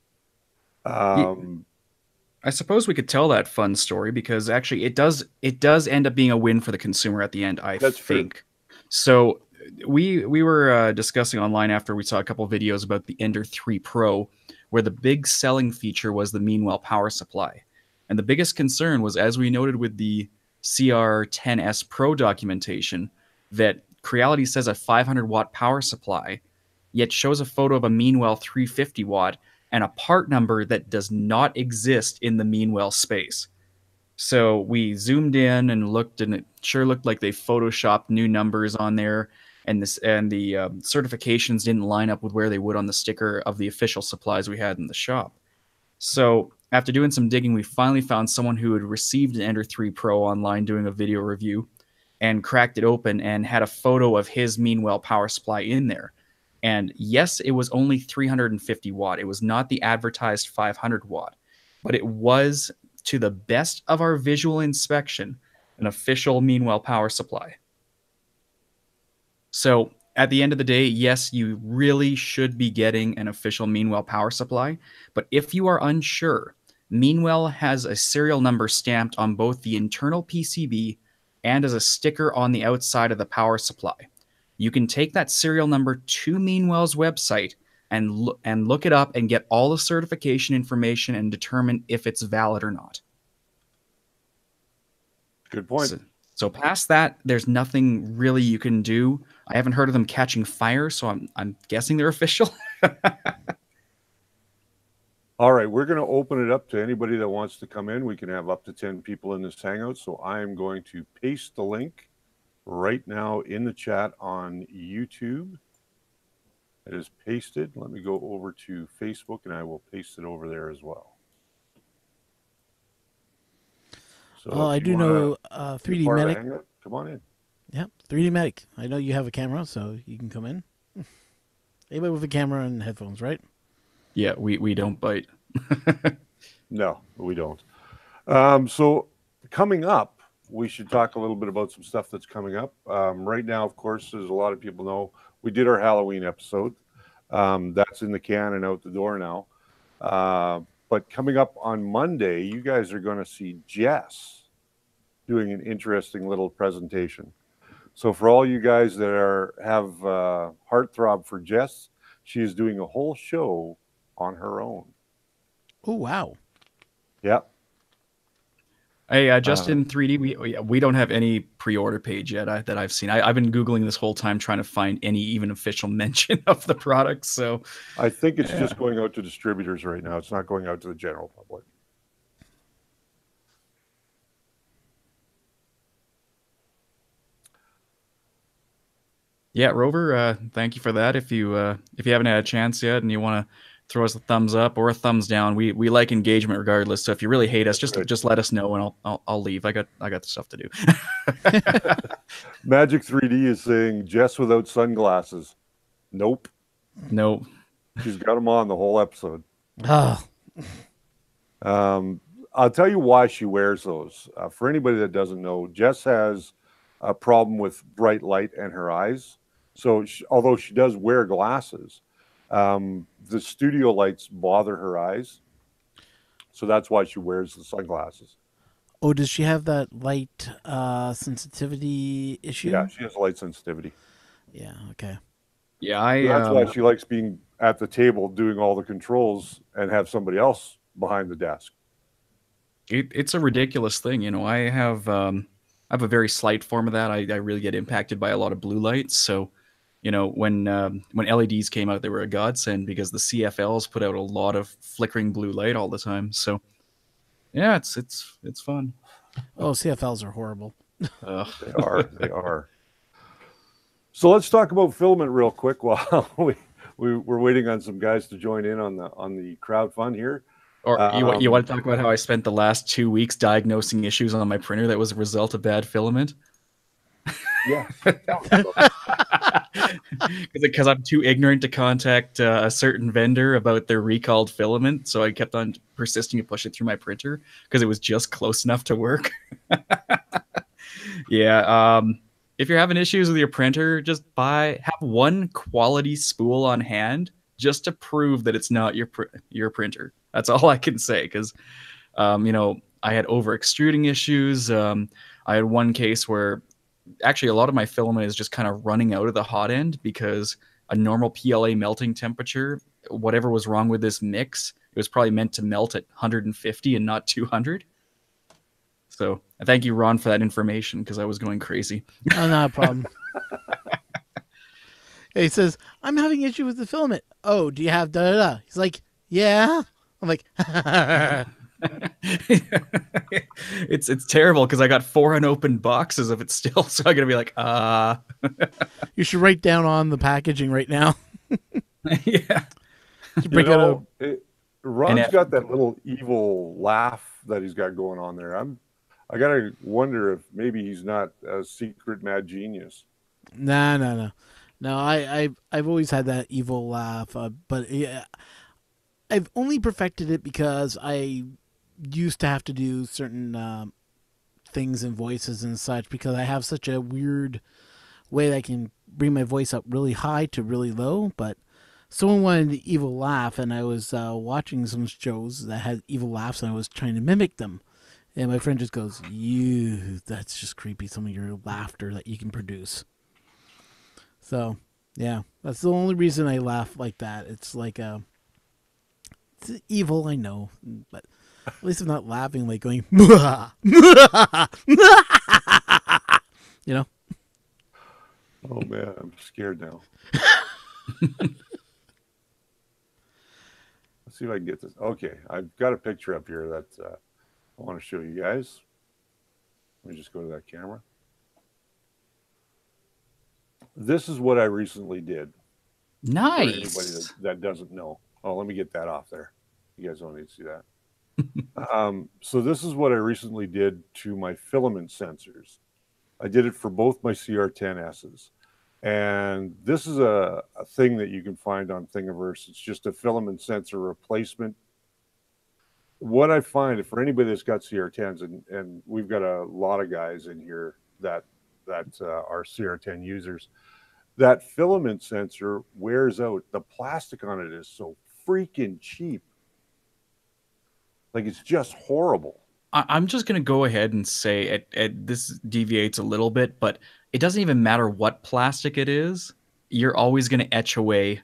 I suppose we could tell that fun story because actually it does end up being a win for the consumer at the end, I think. True. So we were discussing online after we saw a couple videos about the Ender 3 Pro, where the big selling feature was the Meanwell power supply. And the biggest concern was, as we noted with the CR-10S Pro documentation, that Creality says a 500 watt power supply, yet shows a photo of a Meanwell 350 watt and a part number that does not exist in the Meanwell space. So we zoomed in and looked, and it sure looked like they photoshopped new numbers on there, and the certifications didn't line up with where they would on the sticker of the official supplies we had in the shop. So after doing some digging, we finally found someone who had received an Ender 3 Pro online doing a video review and cracked it open and had a photo of his Meanwell power supply in there. And yes, it was only 350 watt. It was not the advertised 500 watt, but it was, to the best of our visual inspection, an official Meanwell power supply. So at the end of the day, yes, you really should be getting an official Meanwell power supply. But if you are unsure, Meanwell has a serial number stamped on both the internal PCB and as a sticker on the outside of the power supply. You can take that serial number to Meanwell's website and look it up and get all the certification information and determine if it's valid or not. Good point. So past that, there's nothing really you can do. I haven't heard of them catching fire, so I'm guessing they're official. All right, we're going to open it up to anybody that wants to come in. We can have up to 10 people in this Hangout. So I am going to paste the link right now in the chat on YouTube. It is pasted. Let me go over to Facebook and I will paste it over there as well. So Oh, I do know 3D Medic. Hangout, come on in. Yep, 3D Medic. I know you have a camera, so you can come in. Anybody with a camera and headphones, right? Yeah, we don't bite. No, we don't. So coming up, we should talk a little bit about some stuff that's coming up. Right now, of course, as a lot of people know, we did our Halloween episode. That's in the can and out the door now. But coming up on Monday, you guys are going to see Jess doing an interesting little presentation. So for all you guys that have heartthrob for Jess, she is doing a whole show on her own. Oh, wow. Yep. Hey, Justin, 3D, we don't have any pre-order page yet that I've seen. I've been Googling this whole time trying to find any even official mention of the product. So I think it's just going out to distributors right now. It's not going out to the general public. Yeah, Rover, thank you for that. If you haven't had a chance yet and you want to throw us a thumbs up or a thumbs down, we like engagement regardless. So if you really hate us, just let us know and I'll leave. I got stuff to do. Magic 3D is saying Jess without sunglasses. Nope. Nope. She's got them on the whole episode. Oh. I'll tell you why she wears those. For anybody that doesn't know, Jess has a problem with bright light in her eyes. So although she does wear glasses, the studio lights bother her eyes. So that's why she wears the sunglasses. Oh, does she have that light sensitivity issue? Yeah, she has light sensitivity. Yeah, okay. Yeah, that's why she likes being at the table doing all the controls and have somebody else behind the desk. It's a ridiculous thing. You know, I have a very slight form of that. I really get impacted by a lot of blue lights. So, you know, when LEDs came out, they were a godsend because the CFLs put out a lot of flickering blue light all the time. So, yeah, it's fun. Oh, CFLs are horrible. They are. So let's talk about Filament real quick while we're waiting on some guys to join in on the crowd fund here. Or you want to talk about how I spent the last 2 weeks diagnosing issues on my printer that was a result of bad filament? Yeah. Because I'm too ignorant to contact a certain vendor about their recalled filament, so I kept on persisting to push it through my printer because it was just close enough to work. Yeah. If you're having issues with your printer, just have one quality spool on hand just to prove that it's not your printer. That's all I can say, because you know, I had over extruding issues. I had one case where actually a lot of my filament is just kind of running out of the hot end because a normal PLA melting temperature, whatever was wrong with this mix, it was probably meant to melt at 150 and not 200. So thank you, Ron, for that information because I was going crazy. Oh, not a problem. He says, I'm having issue with the filament. Oh, do you have da-da-da? He's like, yeah. I'm like, it's terrible because I got 4 unopened boxes of it still, so I'm gonna be like, You should write down on the packaging right now. Yeah. Ron's got that little evil laugh that he's got going on there. I gotta wonder if maybe he's not a secret mad genius. No. I've always had that evil laugh, but yeah, I've only perfected it because I used to have to do certain things and voices and such because I have such a weird way that I can bring my voice up really high to really low. But someone wanted the evil laugh, and I was watching some shows that had evil laughs, and I was trying to mimic them. And my friend just goes, that's just creepy, some of your laughter that you can produce. So, yeah, that's the only reason I laugh like that. It's like, it's evil, I know, but at least I'm not laughing like going, you know? Oh, man, I'm scared now. Let's see if I can get this. Okay, I've got a picture up here that I want to show you guys. Let me just go to that camera. This is what I recently did. Nice. For anybody that doesn't know. Oh, let me get that off there. You guys don't need to see that. So this is what I recently did to my filament sensors. I did it for both my CR-10Ss. And this is a thing that you can find on Thingiverse. It's just a filament sensor replacement. What I find for anybody that's got CR10s, and we've got a lot of guys in here that are CR10 users, that filament sensor wears out. The plastic on it is so freaking cheap. Like, it's just horrible. I'm just going to go ahead and say this deviates a little bit, but it doesn't even matter what plastic it is. You're always going to etch away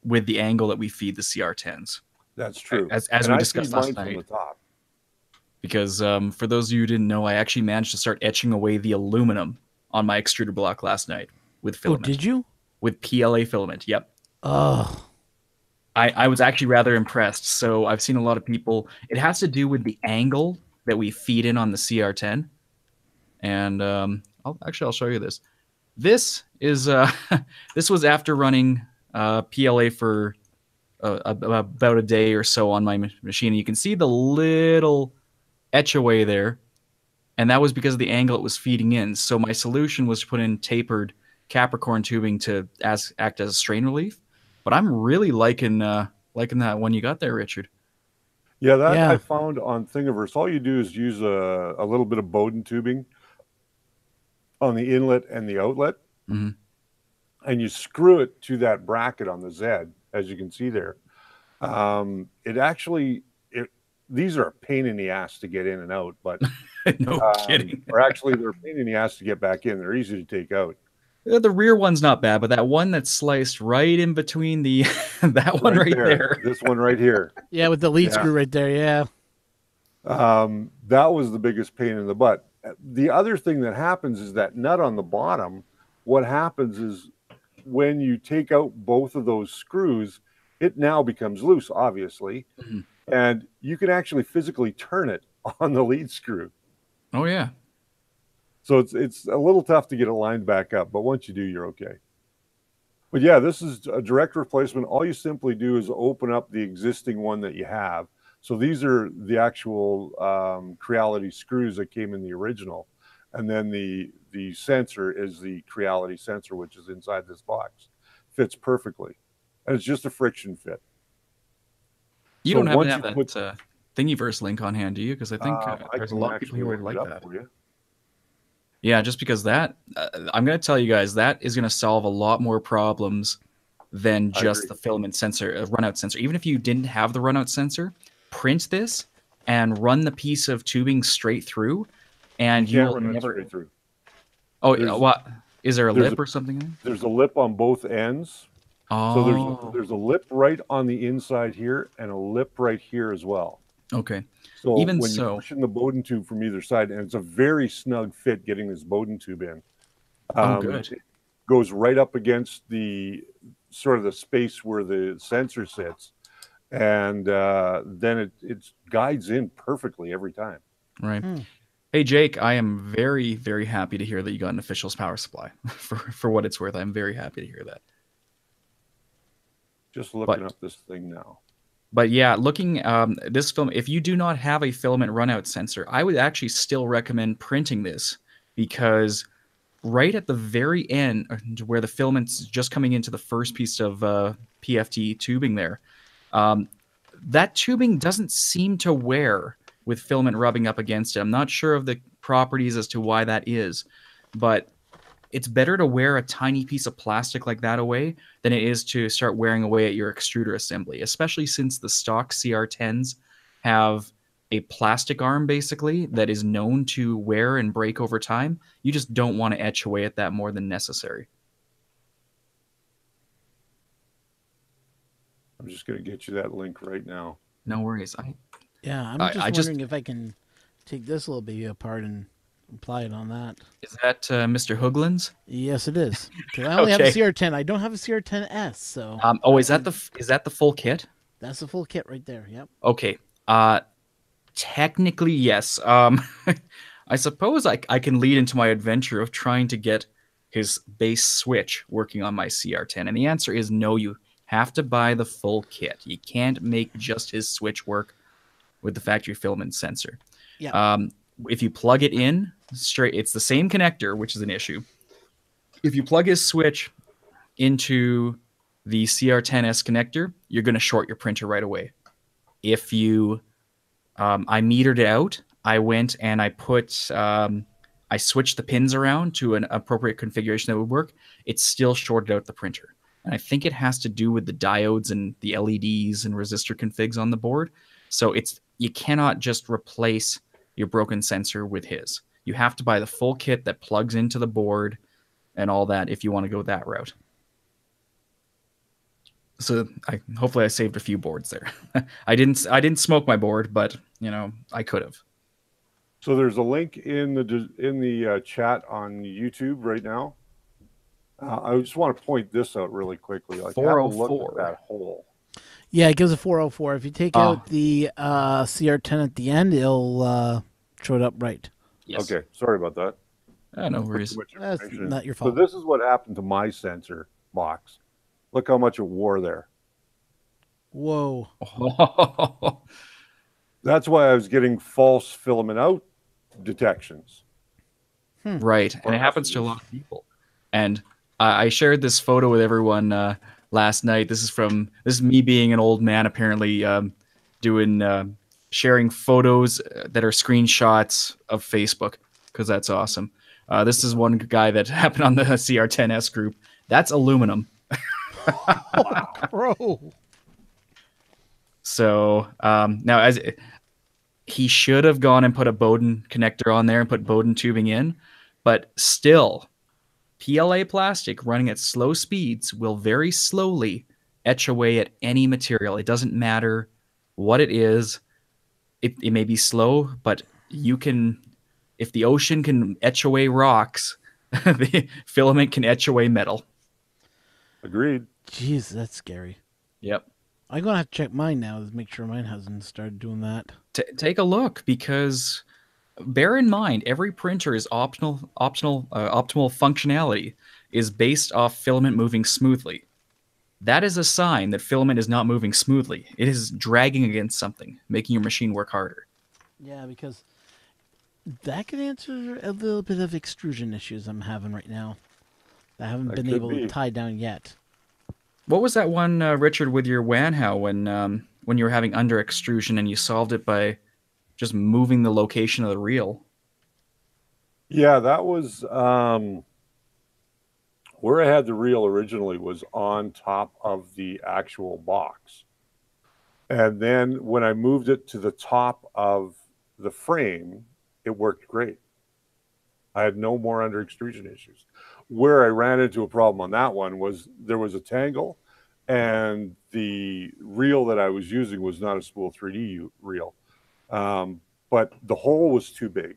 with the angle that we feed the CR10s. That's true. As we discussed last night. From the top. Because for those of you who didn't know, I actually managed to start etching away the aluminum on my extruder block last night with filament. Oh, did you? With PLA filament, yep. Oh. I was actually rather impressed. So I've seen a lot of people. It has to do with the angle that we feed in on the CR10. And I'll show you this. This is this was after running PLA for about a day or so on my machine. You can see the little etch away there, and that was because of the angle it was feeding in. So my solution was to put in tapered Capricorn tubing to act as a strain relief. But I'm really liking that one you got there, Richard. Yeah, I found on Thingiverse. All you do is use a little bit of Bowden tubing on the inlet and the outlet, and you screw it to that bracket on the Z, as you can see there. These are a pain in the ass to get in and out, but no kidding. Or actually, they're a pain in the ass to get back in. They're easy to take out. The rear one's not bad, but that one that's sliced right in between the that one right there. This one right here. Yeah, with the lead screw right there. Yeah. That was the biggest pain in the butt. The other thing that happens is that nut on the bottom. What happens is when you take out both of those screws, it now becomes loose, obviously, and you can actually physically turn it on the lead screw. Oh yeah. So it's a little tough to get it lined back up, but once you do, you're okay. But yeah, this is a direct replacement. All you simply do is open up the existing one that you have. So these are the actual Creality screws that came in the original. And then the sensor is the Creality sensor, which is inside this box. Fits perfectly. And it's just a friction fit. You don't happen to have that Thingiverse link on hand, do you? Because I think there's a lot of people who would like that. Yeah, just because that, I'm going to tell you guys, that is going to solve a lot more problems than just the filament sensor, runout sensor. Even if you didn't have the runout sensor, print this and run the piece of tubing straight through, and you'll never. Straight through. Oh, what? Is there a lip or something? There's a lip on both ends. Oh. So there's a lip right on the inside here and a lip right here as well. Okay. So when you're pushing the Bowden tube from either side, and it's a very snug fit getting this Bowden tube in. Good. It goes right up against the sort of the space where the sensor sits, and then it guides in perfectly every time. Right. Hey Jake, I am very, very happy to hear that you got an official power supply. For what it's worth, I'm very happy to hear that. Just looking up this thing now. But yeah, looking this film, if you do not have a filament runout sensor, I would actually still recommend printing this, because right at the very end, where the filament's just coming into the first piece of PFT tubing there, that tubing doesn't seem to wear with filament rubbing up against it. I'm not sure of the properties as to why that is, but it's better to wear a tiny piece of plastic like that away than it is to start wearing away at your extruder assembly, especially since the stock CR10s have a plastic arm, basically, that is known to wear and break over time. You just don't want to etch away at that more than necessary. I'm just going to get you that link right now. No worries. I'm just wondering if I can take this little baby apart and apply it on that. Is that Mr. Hoogland's? Yes, it is. Because I only have a CR10. I don't have a CR10S. So. Is that the full kit? That's the full kit right there. Yep. Okay. Technically, yes. I suppose I can lead into my adventure of trying to get his base switch working on my CR10. And the answer is no, you have to buy the full kit. You can't make just his switch work with the factory filament sensor. Yeah. If you plug it in straight, it's the same connector, which is an issue. If you plug his switch into the CR10S connector, you're going to short your printer right away. If you, I metered it out. I went and I put, I switched the pins around to an appropriate configuration that would work. It still shorted out the printer. And I think it has to do with the diodes and the LEDs and resistor configs on the board. So you cannot just replace your broken sensor with his. You have to buy the full kit that plugs into the board and all that if you want to go that route. So hopefully I saved a few boards there. I didn't smoke my board, but I could have. So there's a link in the chat on YouTube right now. I just want to point this out really quickly. Like, have a look at that hole. Yeah, it gives a 404. If you take out the CR10 at the end, it'll show it up right. Yes. Okay, sorry about that. No worries. That's not your fault. So this is what happened to my sensor box. Look how much it wore there. Whoa. That's why I was getting false filament out detections. Right. And it happens to a lot of people. And I shared this photo with everyone last night. This is me being an old man, apparently sharing photos that are screenshots of Facebook, because that's awesome. This is one guy that happened on the CR10S group. That's aluminum. Oh, bro. So now, he should have gone and put a Bowden connector on there and put Bowden tubing in, but still, PLA plastic running at slow speeds will very slowly etch away at any material. It doesn't matter what it is. It may be slow, but if the ocean can etch away rocks, the filament can etch away metal. Agreed. Jeez, that's scary. Yep. I'm going to have to check mine now to make sure mine hasn't started doing that. Take a look, because bear in mind, every printer is optimal functionality is based off filament moving smoothly. That is a sign that filament is not moving smoothly. It is dragging against something, making your machine work harder. Yeah, because that could answer a little bit of extrusion issues I'm having right now. I haven't been able to tie down yet. What was that one, Richard, with your Wanhao when you were having under extrusion and you solved it by just moving the location of the reel? Yeah, that was where I had the reel originally was on top of the actual box. And then when I moved it to the top of the frame, it worked great. I had no more under extrusion issues. Where I ran into a problem on that one was there was a tangle, and the reel that I was using was not a spool 3D reel, but the hole was too big.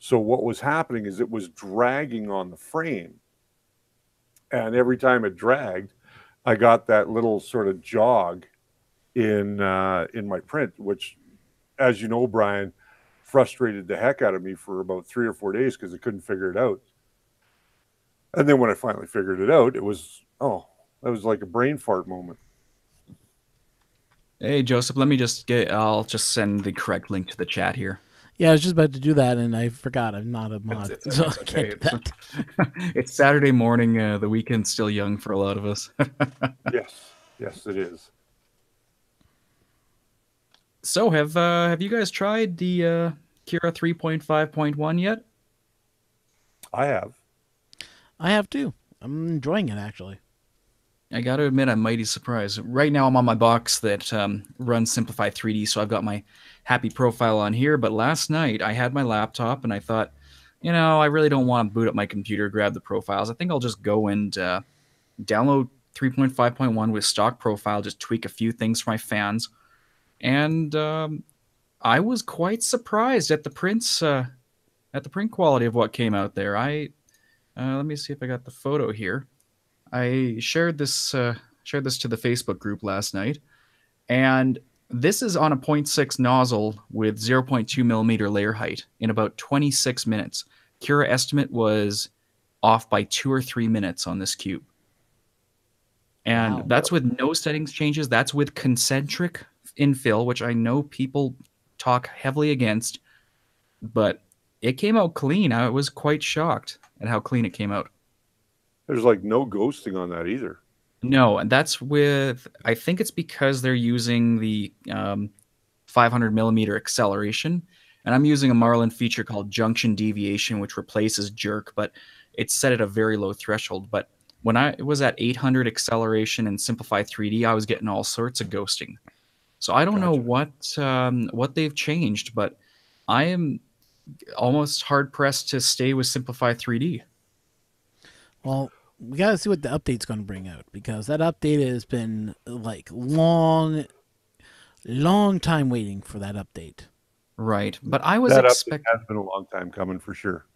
So what was happening is it was dragging on the frame, and every time it dragged, I got that little sort of jog in my print, which, as you know, Brian, frustrated the heck out of me for about 3 or 4 days because I couldn't figure it out. And then when I finally figured it out, it was, that was like a brain fart moment. Hey, Joseph, I'll just send the correct link to the chat here. Yeah, I was just about to do that, and I forgot I'm not a mod. It's okay. It's Saturday morning. The weekend's still young for a lot of us. Yes, it is. So, have you guys tried the Cura 3.5.1 yet? I have. I have too. I'm enjoying it, actually. I got to admit, I'm mighty surprised. Right now, I'm on my box that runs Simplify 3D, so I've got my happy profile on here. But last night, I had my laptop, and I thought, I really don't want to boot up my computer, grab the profiles. I think I'll just go and download 3.5.1 with stock profile, just tweak a few things for my fans. And I was quite surprised at the prints, at the print quality of what came out there. Let me see if I got the photo here. I shared this to the Facebook group last night, And this is on a 0.6 nozzle with 0.2 millimeter layer height in about 26 minutes. Cura estimate was off by 2 or 3 minutes on this cube. And Wow. that's with no settings changes. That's with concentric infill, which I know people talk heavily against, but it came out clean. I was quite shocked at how clean it came out. There's like no ghosting on that either. No, and that's with, I think it's because they're using the 500 millimeter acceleration. And I'm using a Marlin feature called junction deviation, which replaces jerk, but it's set at a very low threshold. But when I was at 800 acceleration and Simplify 3D, I was getting all sorts of ghosting. So I don't know what they've changed, but I am almost hard pressed to stay with Simplify 3D. Well, we got to see what the update's going to bring out, because that update has been like long time waiting for that update. Right, but I was That expecting. update has been a long time coming for sure.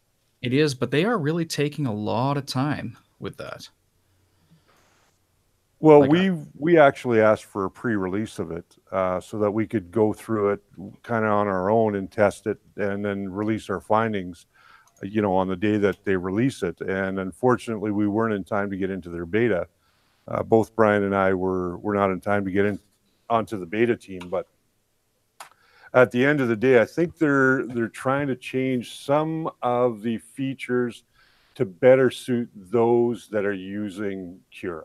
It is, but they are really taking a lot of time with that. Well, Like, we actually asked for a pre-release of it so that we could go through it kind of on our own and test it, and then release our findings, on the day that they release it. And unfortunately, we weren't in time to get into their beta. Both Brian and I were not in time to get onto the beta team. But at the end of the day, I think they're trying to change some of the features to better suit those that are using Cura.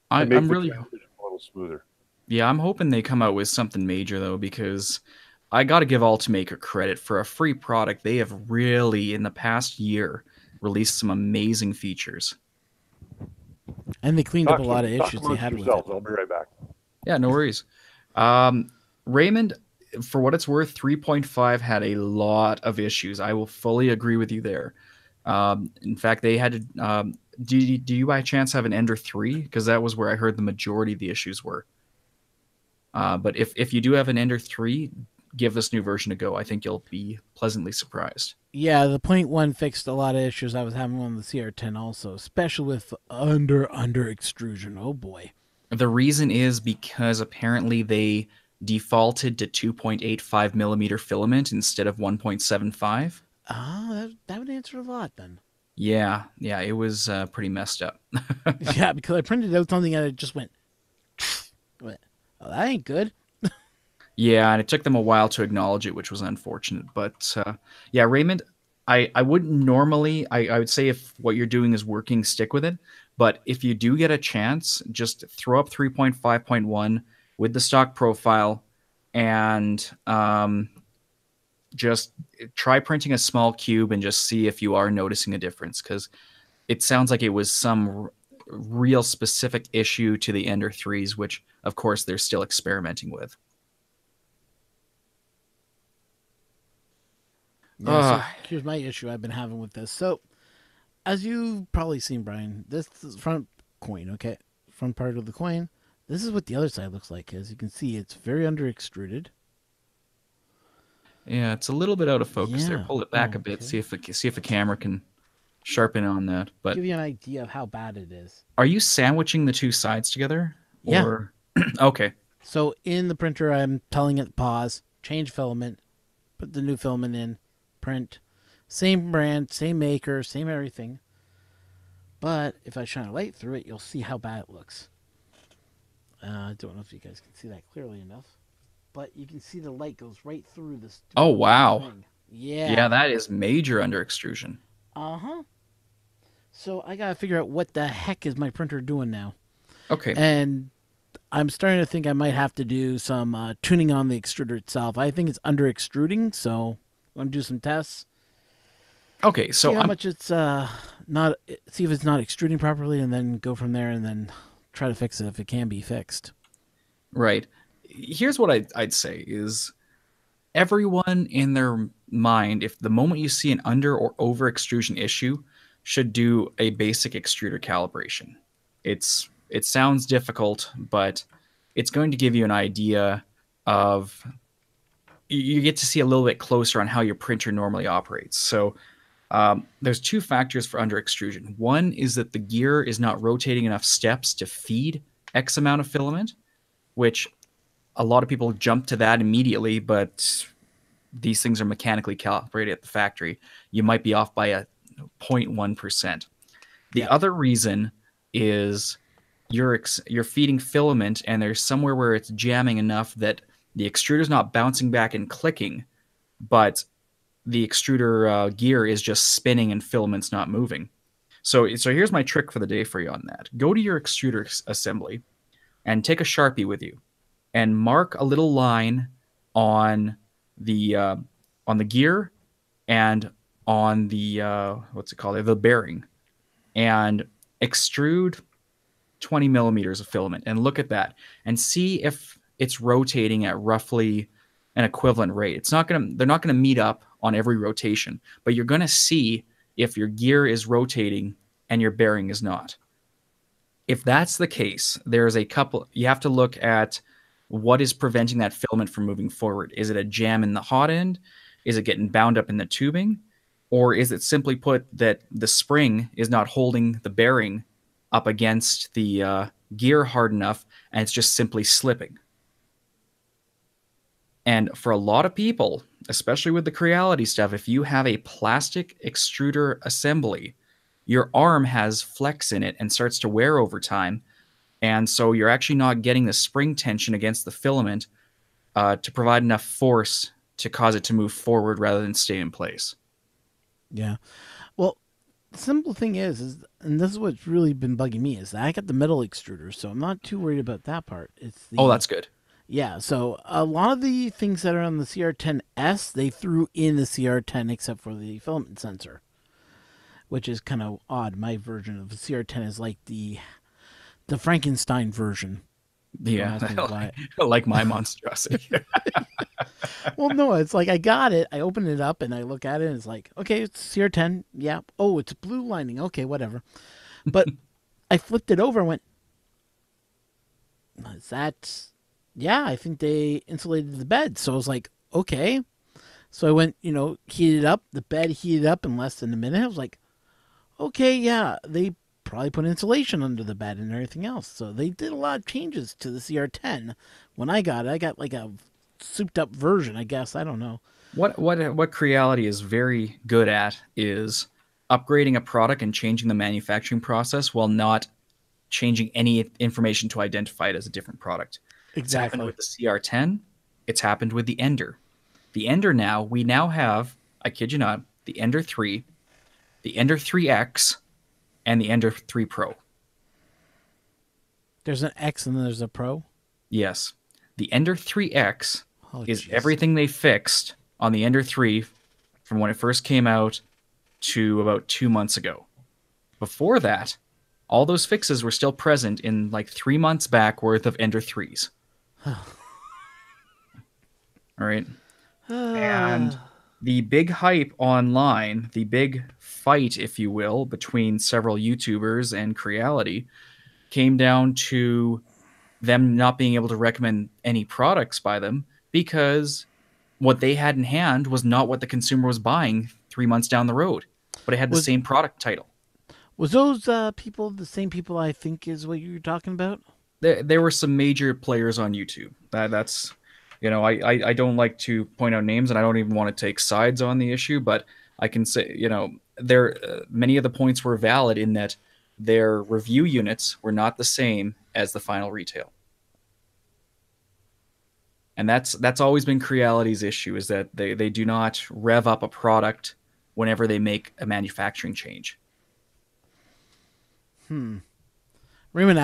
I'm really, a little smoother. yeah, I'm hoping they come out with something major though, because I got to give Ultimaker credit for a free product. They have really, in the past year, released some amazing features. And they cleaned up a lot of issues they had with it. I'll be right back. Yeah, no worries. Raymond, for what it's worth, 3.5 had a lot of issues. I will fully agree with you there. In fact, they had to. Do you by chance have an Ender 3? Because that was where I heard the majority of the issues were. But if you do have an Ender 3, give this new version a go. I think you'll be pleasantly surprised. Yeah, the 0.1 fixed a lot of issues I was having on the CR10 also, especially with under extrusion. Oh boy. The reason is because apparently they defaulted to 2.85 millimeter filament instead of 1.75. Ah, that would answer a lot then. Yeah, it was pretty messed up. Yeah, because I printed out something and it just went, oh, that ain't good. Yeah, and it took them a while to acknowledge it, which was unfortunate. But yeah, Raymond, I wouldn't normally, I would say if what you're doing is working, stick with it. But if you do get a chance, just throw up 3.5.1 with the stock profile and just try printing a small cube and just see if you are noticing a difference, because it sounds like it was some real specific issue to the Ender 3s, which of course they're still experimenting with. Yeah, so here's my issue I've been having with this. So, as you've probably seen, Brian, this is front coin, okay? Front part of the coin. This is what the other side looks like. As you can see, it's very under extruded. Yeah, it's a little bit out of focus there. Pull it back a bit. See if the camera can sharpen on that. But give you an idea of how bad it is. Are you sandwiching the two sides together? Yeah. Or... Okay. So in the printer, I'm telling it pause, change filament, put the new filament in, print, same brand, same maker, same everything. But if I shine a light through it, you'll see how bad it looks. I don't know if you guys can see that clearly enough, but you can see the light goes right through this. Oh, wow. Thing. Yeah. Yeah, that is major under extrusion. Uh-huh. So I got to figure out what the heck is my printer doing now. Okay. And I'm starting to think I might have to do some tuning on the extruder itself. I think it's under extruding, so I'm going to do some tests. Okay, so see how much it's not. See if it's not extruding properly, and then go from there, and then try to fix it if it can be fixed. Right. Here's what I'd say is everyone in their mind, if the moment you see an under or over extrusion issue, should do a basic extruder calibration. It sounds difficult, but it's going to give you an idea of, you get to see a little bit closer on how your printer normally operates. So there's two factors for under extrusion. One is that the gear is not rotating enough steps to feed X amount of filament. which a lot of people jump to that immediately, but these things are mechanically calibrated at the factory. You might be off by a 0.1%. The other reason is you're feeding filament, and there's somewhere where it's jamming enough that the extruder's not bouncing back and clicking, but the extruder gear is just spinning and filament's not moving. So here's my trick for the day for you on that. Go to your extruder assembly and take a Sharpie with you and mark a little line on the gear and on the what's it called, the bearing, and extrude 20 millimeters of filament and look at that and see if it's rotating at roughly an equivalent rate. They're not gonna meet up on every rotation, but you're gonna see if your gear is rotating and your bearing is not. If that's the case, there's a couple. You have to look at what is preventing that filament from moving forward. Is it a jam in the hot end? Is it getting bound up in the tubing? Or is it simply put that the spring is not holding the bearing up against the gear hard enough and it's just simply slipping? And for a lot of people, especially with the Creality stuff, if you have a plastic extruder assembly, your arm has flex in it and starts to wear over time. And so you're actually not getting the spring tension against the filament to provide enough force to cause it to move forward rather than stay in place. Yeah. Well, the simple thing is, and this is what's really been bugging me, is that I got the metal extruder, so I'm not too worried about that part. It's the, oh, that's good. Yeah, so a lot of the things that are on the CR-10S, they threw in the CR-10 except for the filament sensor, which is kind of odd. My version of the CR-10 is like the Frankenstein version. Yeah, like my monstrosity. Well, no, it's like I got it. I open it up and I look at it and it's like, okay, it's CR-10. Yeah. Oh, it's blue lining. Okay, whatever. But I flipped it over and went, is that... Yeah, I think they insulated the bed. So I was like, okay. So I went, heated up. The bed heated up in less than a minute. I was like, okay, yeah, they probably put insulation under the bed and everything else. So they did a lot of changes to the CR-10. When I got it, I got like a souped up version, I guess. I don't know. What Creality is very good at is upgrading a product and changing the manufacturing process while not changing any information to identify it as a different product. Exactly. It's happened with the CR-10. It's happened with the Ender. The Ender we now have, I kid you not, the Ender 3, the Ender 3X, and the Ender 3 Pro. There's an X and then there's a Pro? Yes. The Ender 3X is everything they fixed on the Ender 3 from when it first came out to about 2 months ago. Before that, all those fixes were still present in like 3 months back worth of Ender 3s. All right. And the big hype online, the big fight, if you will, between several YouTubers and Creality came down to them not being able to recommend any products by them because what they had in hand was not what the consumer was buying 3 months down the road, but it had the same product title. Was those people the same people I think is what you were talking about? There were some major players on YouTube. That's, I don't like to point out names, and I don't even want to take sides on the issue, but I can say, many of the points were valid in that their review units were not the same as the final retail. And that's always been Creality's issue, is that they do not rev up a product whenever they make a manufacturing change. Raymond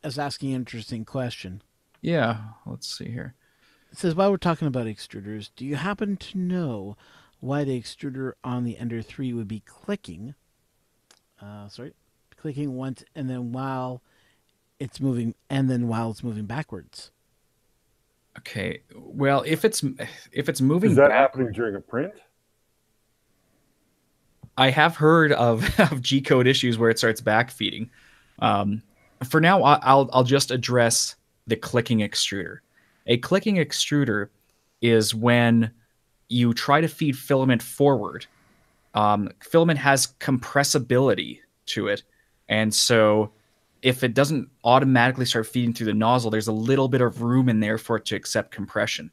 is asking an interesting question. Yeah, let's see here. It says, while we're talking about extruders, do you happen to know why the extruder on the Ender 3 would be clicking? Clicking once and then while it's moving backwards. Okay, well, if it's moving, is that happening during a print? I have heard of G-code issues where it starts backfeeding. For now, I'll just address the clicking extruder. A clicking extruder is when you try to feed filament forward. Filament has compressibility to it, and so if it doesn't automatically start feeding through the nozzle, there's a little bit of room in there for it to accept compression.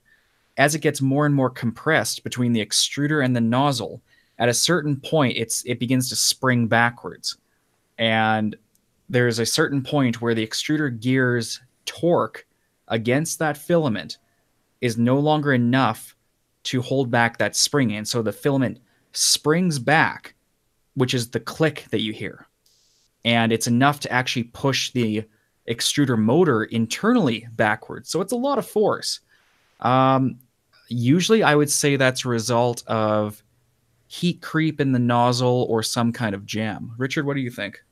As it gets more and more compressed between the extruder and the nozzle, at a certain point, it begins to spring backwards. And there's a certain point where the extruder gear's torque against that filament is no longer enough to hold back that spring. And so the filament springs back, which is the click that you hear. And it's enough to actually push the extruder motor internally backwards. So it's a lot of force. Usually I would say that's a result of heat creep in the nozzle or some kind of jam. Richard, what do you think?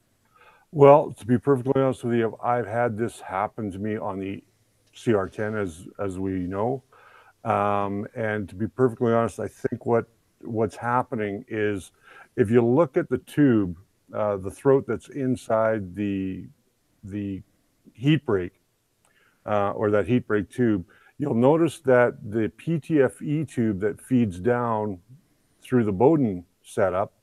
Well, to be perfectly honest with you, I've had this happen to me on the CR10, as we know. And to be perfectly honest, I think what's happening is, if you look at the tube, the throat that's inside the heat break, or that heat break tube, you'll notice that the PTFE tube that feeds down through the Bowden setup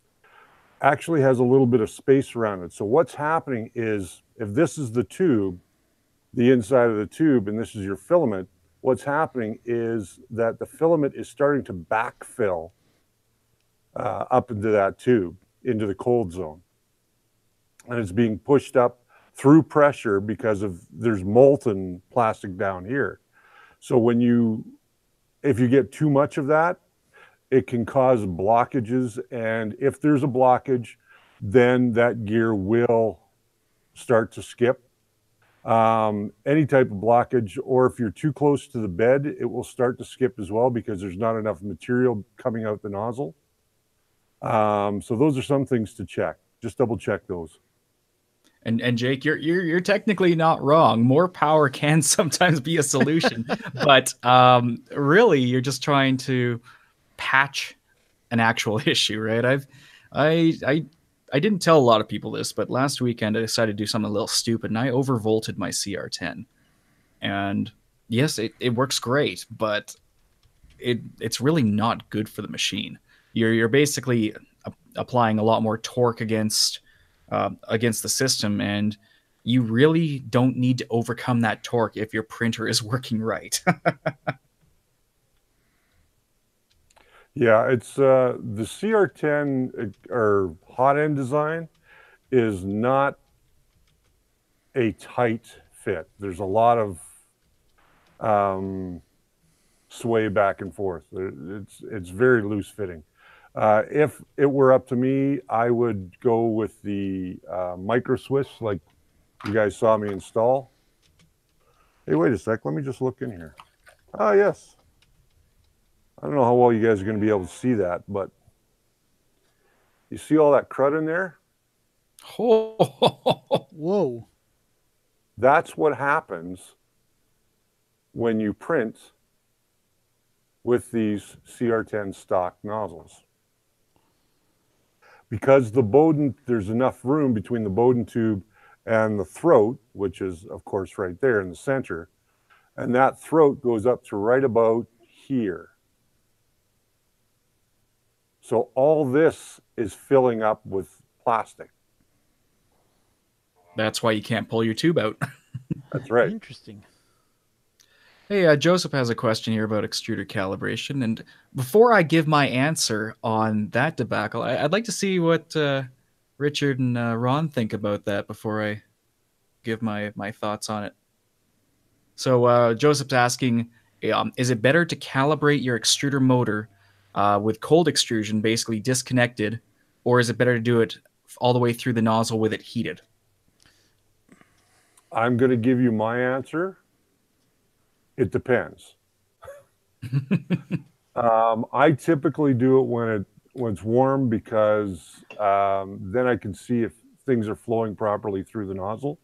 actually has a little bit of space around it. So what's happening is, if this is the tube, the inside of the tube, and this is your filament, what's happening is that the filament is starting to backfill up into that tube, into the cold zone. And it's being pushed up through pressure because there's molten plastic down here. So if you get too much of that, it can cause blockages. And if there's a blockage, then that gear will start to skip. Any type of blockage, or if you're too close to the bed, it will start to skip as well, because there's not enough material coming out the nozzle. So those are some things to check. Just double check those. And Jake, you're technically not wrong. More power can sometimes be a solution, but really, you're just trying to patch an actual issue, right? I didn't tell a lot of people this, but last weekend I decided to do something a little stupid, and I overvolted my CR10. And yes, it works great, but it's really not good for the machine. You're basically applying a lot more torque against the system, and you really don't need to overcome that torque if your printer is working right. Yeah, it's the CR10 or hot end design is not a tight fit. There's a lot of sway back and forth. It's very loose fitting. If it were up to me, I would go with the micro Swiss, like you guys saw me install. Hey, wait a sec. Let me just look in here. Ah, yes. I don't know how well you guys are going to be able to see that, but you see all that crud in there? Whoa. That's what happens when you print with these CR10 stock nozzles. Because the Bowden, there's enough room between the Bowden tube and the throat, which is, of course, right there in the center. And that throat goes up to right about here. So all this is filling up with plastic. That's why you can't pull your tube out. That's right. Interesting. Hey, Joseph has a question here about extruder calibration. And before I give my answer on that debacle, I'd like to see what Richard and Ron think about that before I give my thoughts on it. So Joseph's asking, is it better to calibrate your extruder motor with cold extrusion, basically disconnected, or is it better to do it all the way through the nozzle with it heated? I'm going to give you my answer. It depends. I typically do it when it's warm, because then I can see if things are flowing properly through the nozzle.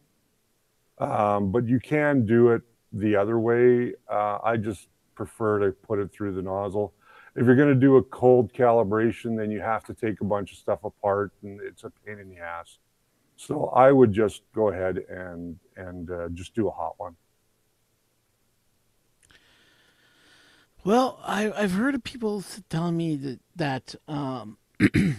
But you can do it the other way. I just prefer to put it through the nozzle. If you're going to do a cold calibration, then you have to take a bunch of stuff apart, and it's a pain in the ass. So I would just go ahead and just do a hot one. Well, I've heard of people telling me that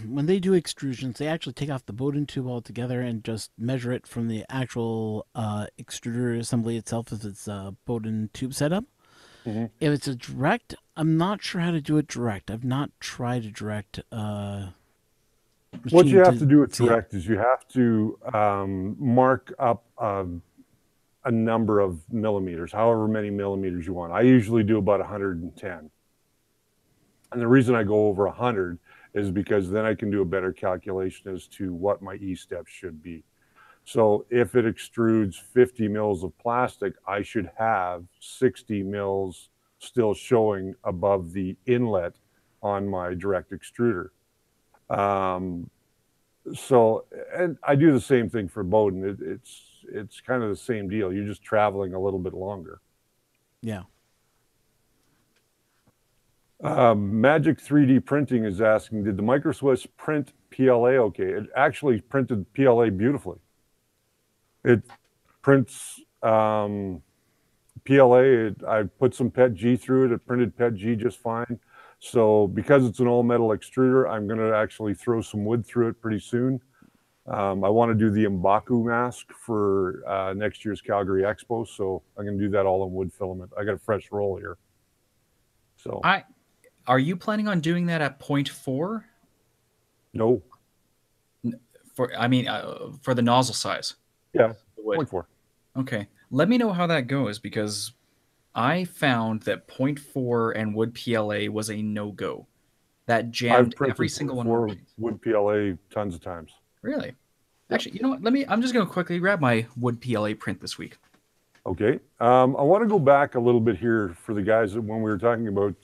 when they do extrusions, they actually take off the Bowden tube altogether and just measure it from the actual extruder assembly itself if it's a Bowden tube setup. Mm-hmm. If it's a direct, I'm not sure how to do it direct. I've not tried a direct What you have to do with see it. direct is you have to mark up a number of millimeters, however many millimeters you want. I usually do about 110. And the reason I go over 100 is because then I can do a better calculation as to what my E-steps should be. So if it extrudes 50 mils of plastic, I should have 60 mils still showing above the inlet on my direct extruder. So, and I do the same thing for Bowden. It's kind of the same deal. You're just traveling a little bit longer. Yeah. Magic 3D Printing is asking, did the Makerspace print PLA okay? It actually printed PLA beautifully. It prints PLA. I put some PET-G through it. It printed PET-G just fine. So because it's an all-metal extruder, I'm going to actually throw some wood through it pretty soon. I want to do the M'Baku mask for next year's Calgary Expo, so I'm going to do that all in wood filament. I got a fresh roll here. So are you planning on doing that at 0.4? No. For the nozzle size. Yeah, 0.4. Okay. Let me know how that goes, because I found that 0.4 and wood PLA was a no-go. That jammed every single one of them. Wood PLA tons of times. Really? Yep. Actually, you know what? I'm just going to quickly grab my wood PLA print this week. Okay. I want to go back a little bit here for the guys that when we were talking about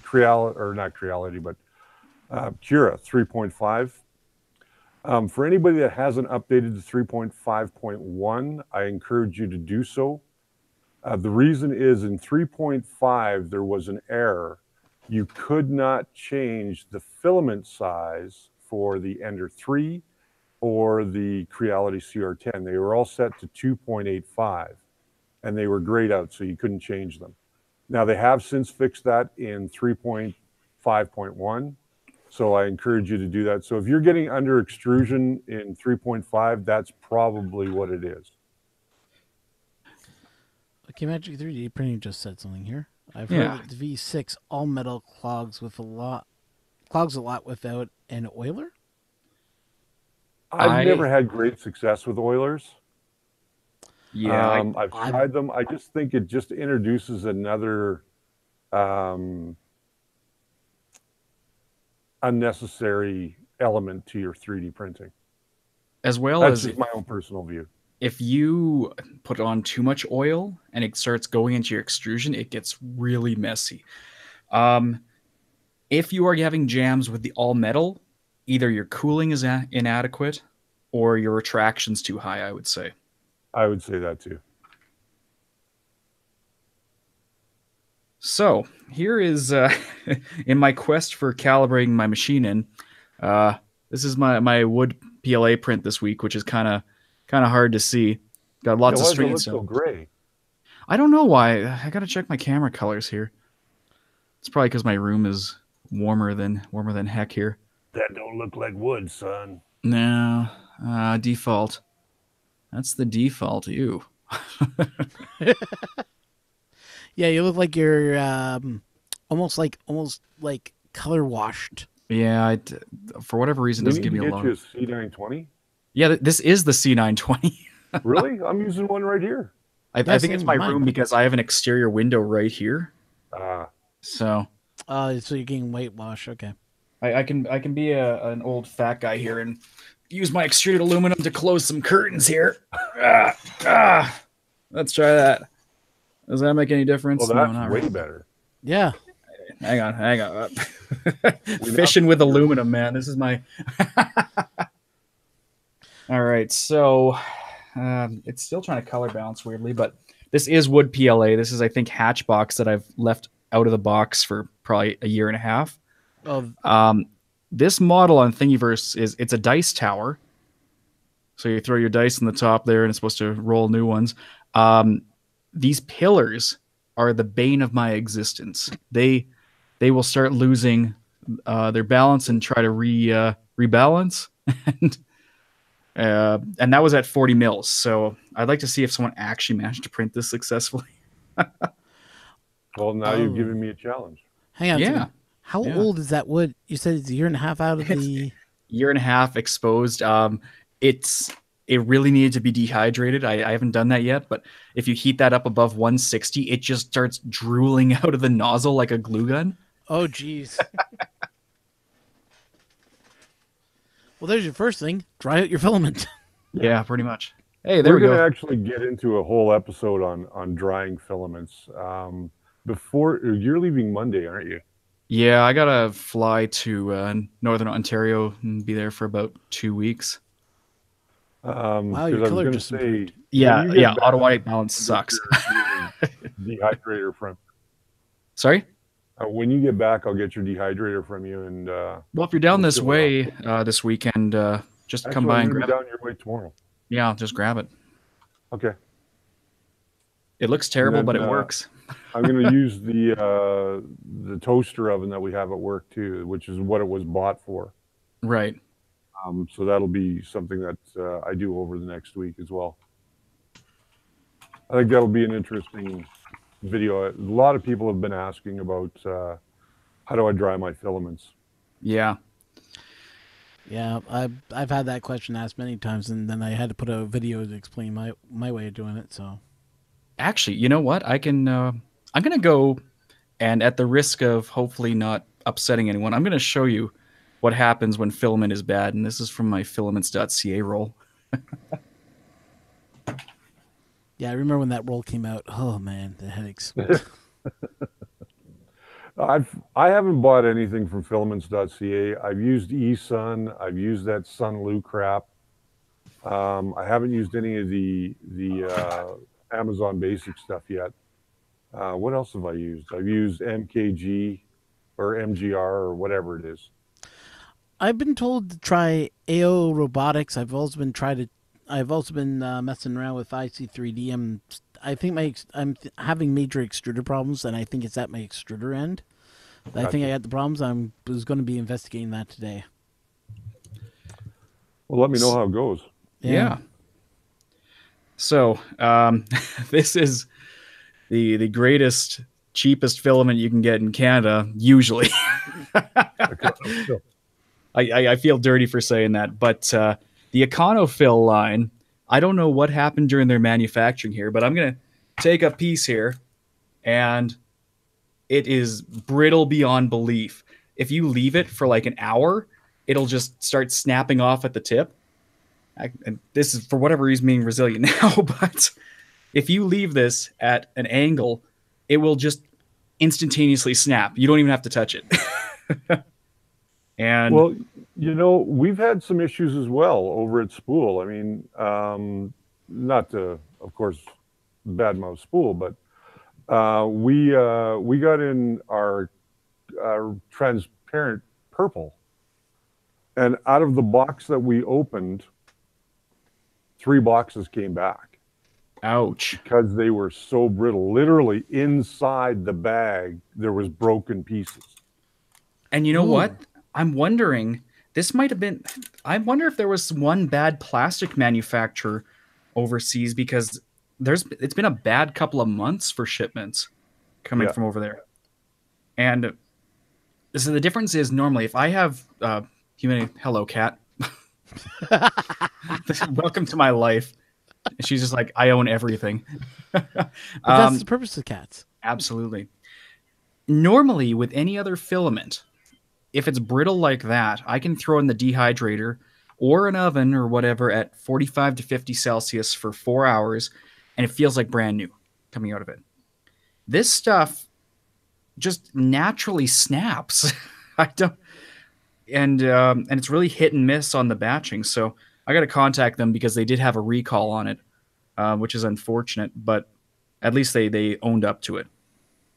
Creality, or not Creality, but Cura 3.5. For anybody that hasn't updated to 3.5.1, I encourage you to do so. The reason is in 3.5, there was an error. You could not change the filament size for the Ender 3 or the Creality CR-10. They were all set to 2.85, and they were grayed out, so you couldn't change them. Now, they have since fixed that in 3.5.1, so I encourage you to do that. So if you're getting under extrusion in 3.5, that's probably what it is. Okay, Magic 3D Printing just said something here. I've heard that the V6 all metal clogs a lot without an oiler. I've never had great success with oilers. Yeah, I've tried them. I just think it just introduces another unnecessary element to your 3D printing. As well That's as just my own personal view. If you put on too much oil and it starts going into your extrusion, it gets really messy. If you are having jams with the all metal, either your cooling is inadequate or your retraction's too high, I would say. I would say that too. So here is, in my quest for calibrating my machine this is my wood PLA print this week, which is kind of hard to see. Got lots of street stuff. So gray. I don't know why. I gotta check my camera colors here. It's probably because my room is warmer than heck here. That don't look like wood, son. No, default. That's the default. Ew. Yeah, you look like you're almost like color washed. Yeah, for whatever reason, doesn't give me a lot. You a C920? Yeah, this is the C920. Really? I'm using one right here. I think it's my room because I have an exterior window right here. So you're getting whitewash. Okay. I can be an old fat guy here and use my extruded aluminum to close some curtains here. Let's try that. Does that make any difference? Well, that's no, not way really. Better. Yeah. Hang on. Fishing with aluminum, man. This is my... All right, so it's still trying to color balance weirdly, but this is wood PLA. This is, I think, Hatchbox that I've left out of the box for probably a year and a half. This model on Thingiverse it's a dice tower. So you throw your dice in the top there, and it's supposed to roll new ones. These pillars are the bane of my existence. They will start losing their balance and try to rebalance. And that was at 40 mils. So I'd like to see if someone actually managed to print this successfully. Well, now you've given me a challenge. Hang on. Yeah. How old is that wood? You said it's a year and a half out of the... Year and a half exposed. It really needed to be dehydrated. I haven't done that yet, but if you heat that up above 160, it just starts drooling out of the nozzle like a glue gun. Oh, geez. Well, there's your first thing. Dry out your filament. Yeah, pretty much. Hey, there we go. We're going to actually get into a whole episode on drying filaments. Before you're leaving Monday, aren't you? Yeah, I gotta fly to Northern Ontario and be there for about 2 weeks. Wow, your color just improved. Yeah, auto white balance sucks. Dehydrator from. Sorry? When you get back, I'll get your dehydrator from you. And well, if you're down this way this weekend, just come by and grab it. Down your way tomorrow. Yeah, I'll just grab it. Okay. It looks terrible, but it works. I'm going to use the toaster oven that we have at work too, which is what it was bought for. Right. So that'll be something that I do over the next week as well. I think that'll be an interesting video. A lot of people have been asking about how do I dry my filaments. Yeah. Yeah, I've had that question asked many times, and then I had to put a video to explain my way of doing it. So, actually, you know what? I'm gonna go, and at the risk of hopefully not upsetting anyone, I'm gonna show you what happens when filament is bad, and this is from my filaments.ca roll. Yeah, I remember when that roll came out. Oh man, the headaches. I haven't bought anything from filaments.ca. I've used eSun. I've used that Sunlu crap. I haven't used any of the Amazon Basic stuff yet. What else have I used? I've used MKG or MGR or whatever it is. I've been told to try AO Robotics. I've also been messing around with IC3D. I think I'm having major extruder problems, and I think it's at my extruder end. Gotcha. I think I got the problems. I was going to be investigating that today. Well, let me know how it goes. Yeah. So this is the greatest, cheapest filament you can get in Canada, usually. I feel dirty for saying that, but the EconoFill line, I don't know what happened during their manufacturing here, but I'm going to take a piece here, and it is brittle beyond belief. If you leave it for like an hour, it'll just start snapping off at the tip. And this is, for whatever reason, being resilient now, but if you leave this at an angle, it will just instantaneously snap. You don't even have to touch it. And well, you know, we've had some issues as well over at Spool. I mean, not to, of course, badmouth Spool, but we got in our transparent purple, and out of the box that we opened, 3 boxes came back. Ouch. Because they were so brittle. Literally inside the bag, there was broken pieces. And you know what? I'm wondering, this might have been, I wonder if there was one bad plastic manufacturer overseas, because it's been a bad couple of months for shipments coming from over there. And so the difference is, normally if I have hello cat. Welcome to my life. She's just like, I own everything. But that's the purpose of cats. Absolutely. Normally, with any other filament, if it's brittle like that, I can throw in the dehydrator or an oven or whatever at 45 to 50 Celsius for 4 hours, and it feels like brand new coming out of it. This stuff just naturally snaps. And it's really hit and miss on the batching. So I got to contact them because they did have a recall on it, which is unfortunate, but at least they owned up to it.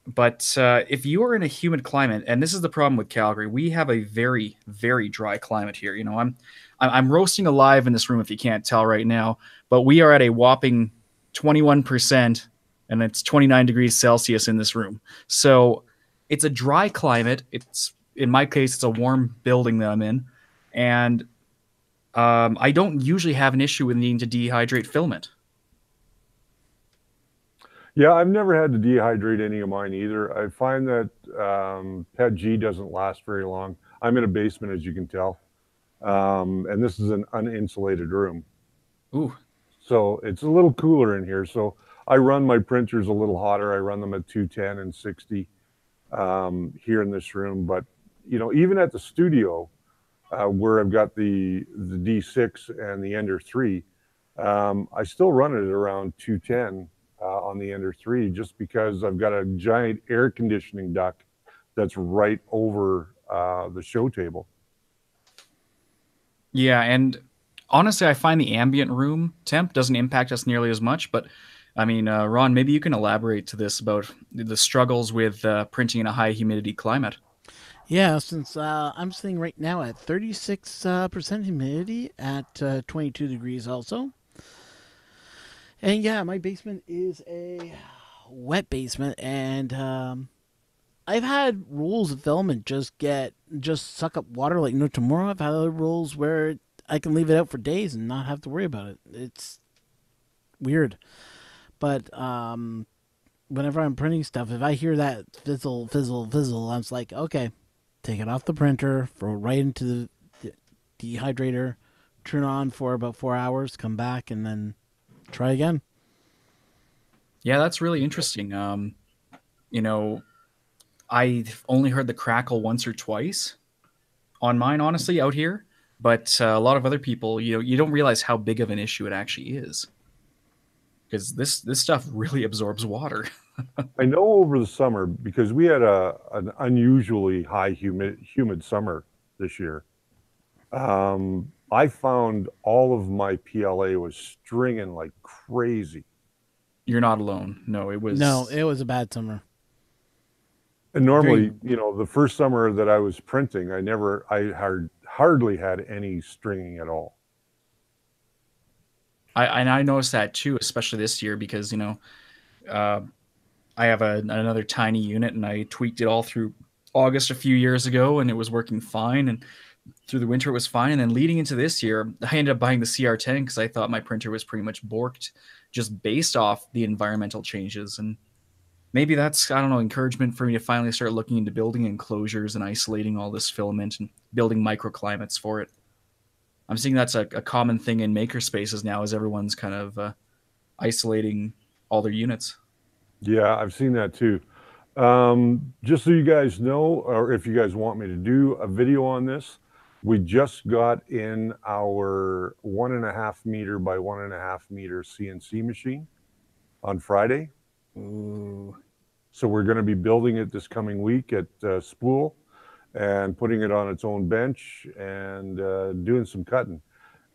But if you are in a humid climate, and this is the problem with Calgary, we have a very, very dry climate here. You know, I'm roasting alive in this room if you can't tell right now, but we are at a whopping 21%, and it's 29 degrees Celsius in this room. So it's a dry climate. It's in my case, it's a warm building that I'm in, and I don't usually have an issue with needing to dehydrate filament. Yeah, I've never had to dehydrate any of mine either. I find that PETG doesn't last very long. I'm in a basement, as you can tell, and this is an uninsulated room. Ooh. So it's a little cooler in here. So I run my printers a little hotter. I run them at 210 and 60 here in this room. But, you know, even at the studio where I've got the D6 and the Ender 3, I still run it at around 210 on the Ender 3 just because I've got a giant air conditioning duct that's right over the show table. Yeah, and honestly, I find the ambient room temp doesn't impact us nearly as much. But I mean, Ron, maybe you can elaborate to this about the struggles with printing in a high humidity climate. Yeah, since I'm sitting right now at 36% humidity at 22 degrees also. And yeah, my basement is a wet basement, and I've had rolls of filament just suck up water like no tomorrow. I've had other rolls where I can leave it out for days and not have to worry about it. It's weird. But whenever I'm printing stuff, if I hear that fizzle, fizzle, fizzle, I'm just like, okay, take it off the printer, throw it right into the dehydrator, turn it on for about 4 hours, come back, and then try again. Yeah, that's really interesting. You know, I've only heard the crackle once or twice on mine, honestly, out here. But a lot of other people, you don't realize how big of an issue it actually is, because this stuff really absorbs water. I know over the summer, because we had an unusually high humid summer this year, I found all of my PLA was stringing like crazy. You're not alone. No, it was a bad summer. And normally, you know, the first summer that I was printing, I hardly had any stringing at all. I noticed that too, especially this year, because I have another tiny unit, and I tweaked it all through August a few years ago, and it was working fine. And through the winter, it was fine. And then leading into this year, I ended up buying the CR10 because I thought my printer was pretty much borked just based off the environmental changes. And maybe that's, I don't know, encouragement for me to finally start looking into building enclosures and isolating all this filament and building microclimates for it. I'm seeing that's a common thing in makerspaces now, as everyone's kind of isolating all their units. Yeah, I've seen that too. Just so you guys know, or if you guys want me to do a video on this, we just got in our 1.5 meter by 1.5 meter CNC machine on Friday. Ooh. So we're going to be building it this coming week at Spool and putting it on its own bench and doing some cutting.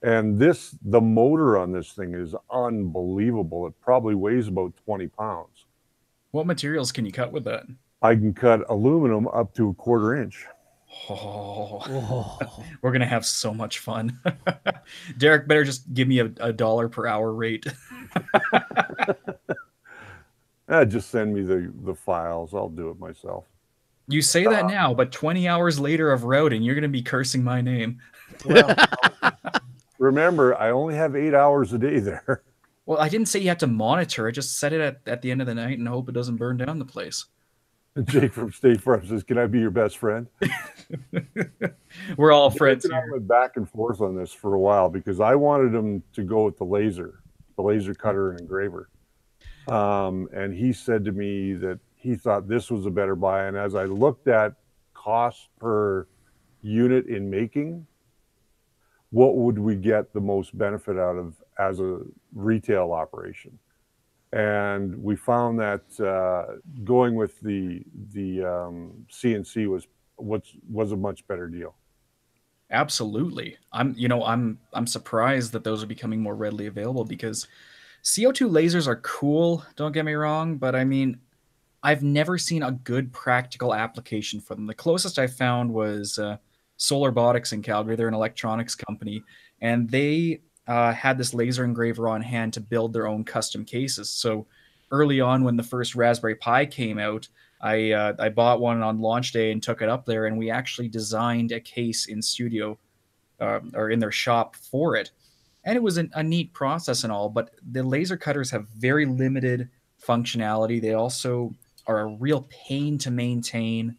And the motor on this thing is unbelievable. It probably weighs about 20 pounds. What materials can you cut with that? I can cut aluminum up to 1/4 inch. Oh. We're going to have so much fun. Derek better just give me a $1 per hour rate. Just send me the files. I'll do it myself. You say that now, but 20 hours later of routing, you're going to be cursing my name. Well, remember, I only have 8 hours a day there. Well, I didn't say you had to monitor it. Just set it at the end of the night and hope it doesn't burn down the place. Jake from State Farm says, "Can I be your best friend?" We're all friends here. I went back and forth on this for a while because I wanted him to go with the laser cutter and engraver. And he said to me that he thought this was a better buy. And as I looked at cost per unit in making, what would we get the most benefit out of as a retail operation? And we found that going with the CNC was a much better deal. Absolutely. I'm surprised that those are becoming more readily available, because CO2 lasers are cool, don't get me wrong, but I mean, I've never seen a good practical application for them. The closest I found was Solar Robotics in Calgary. They're an electronics company, and they had this laser engraver on hand to build their own custom cases. So early on when the first Raspberry Pi came out, I bought one on launch day and took it up there, and we actually designed a case in studio or in their shop for it. And it was a neat process and all, but the laser cutters have very limited functionality. They also are a real pain to maintain,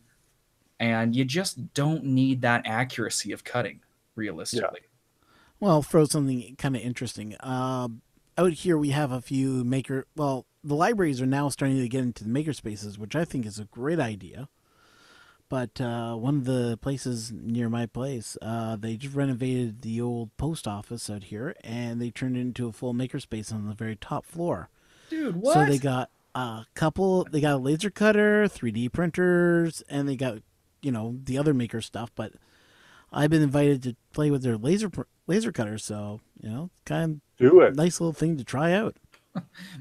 and you just don't need that accuracy of cutting, Yeah. realistically. Well, throw something kind of interesting. Out here we have a few maker. Well, the libraries are now starting to get into the makerspaces, which I think is a great idea. But one of the places near my place, they just renovated the old post office out here, and they turned it into a full makerspace on the very top floor. Dude, So they what? got a couple. They got a laser cutter, 3D printers, and they got the other maker stuff. But I've been invited to play with their laser cutter, so kind Do of it. nice little thing to try out.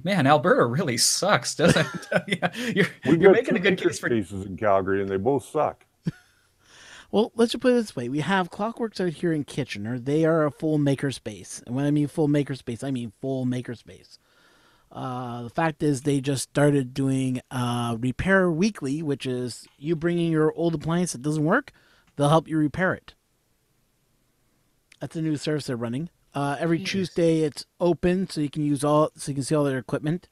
Man, Alberta really sucks, doesn't it? Yeah, We've you're got making two a good maker case for. spaces in Calgary, and they both suck. Well, let's just put it this way: we have Clockworks out here in Kitchener. They are a full makerspace, and when I mean full makerspace, I mean full makerspace. The fact is, they just started doing Repair Weekly, which is you bring in your old appliance that doesn't work, they'll help you repair it. That's a new service they're running. Every Jeez. Tuesday, it's open, so you can see all their equipment.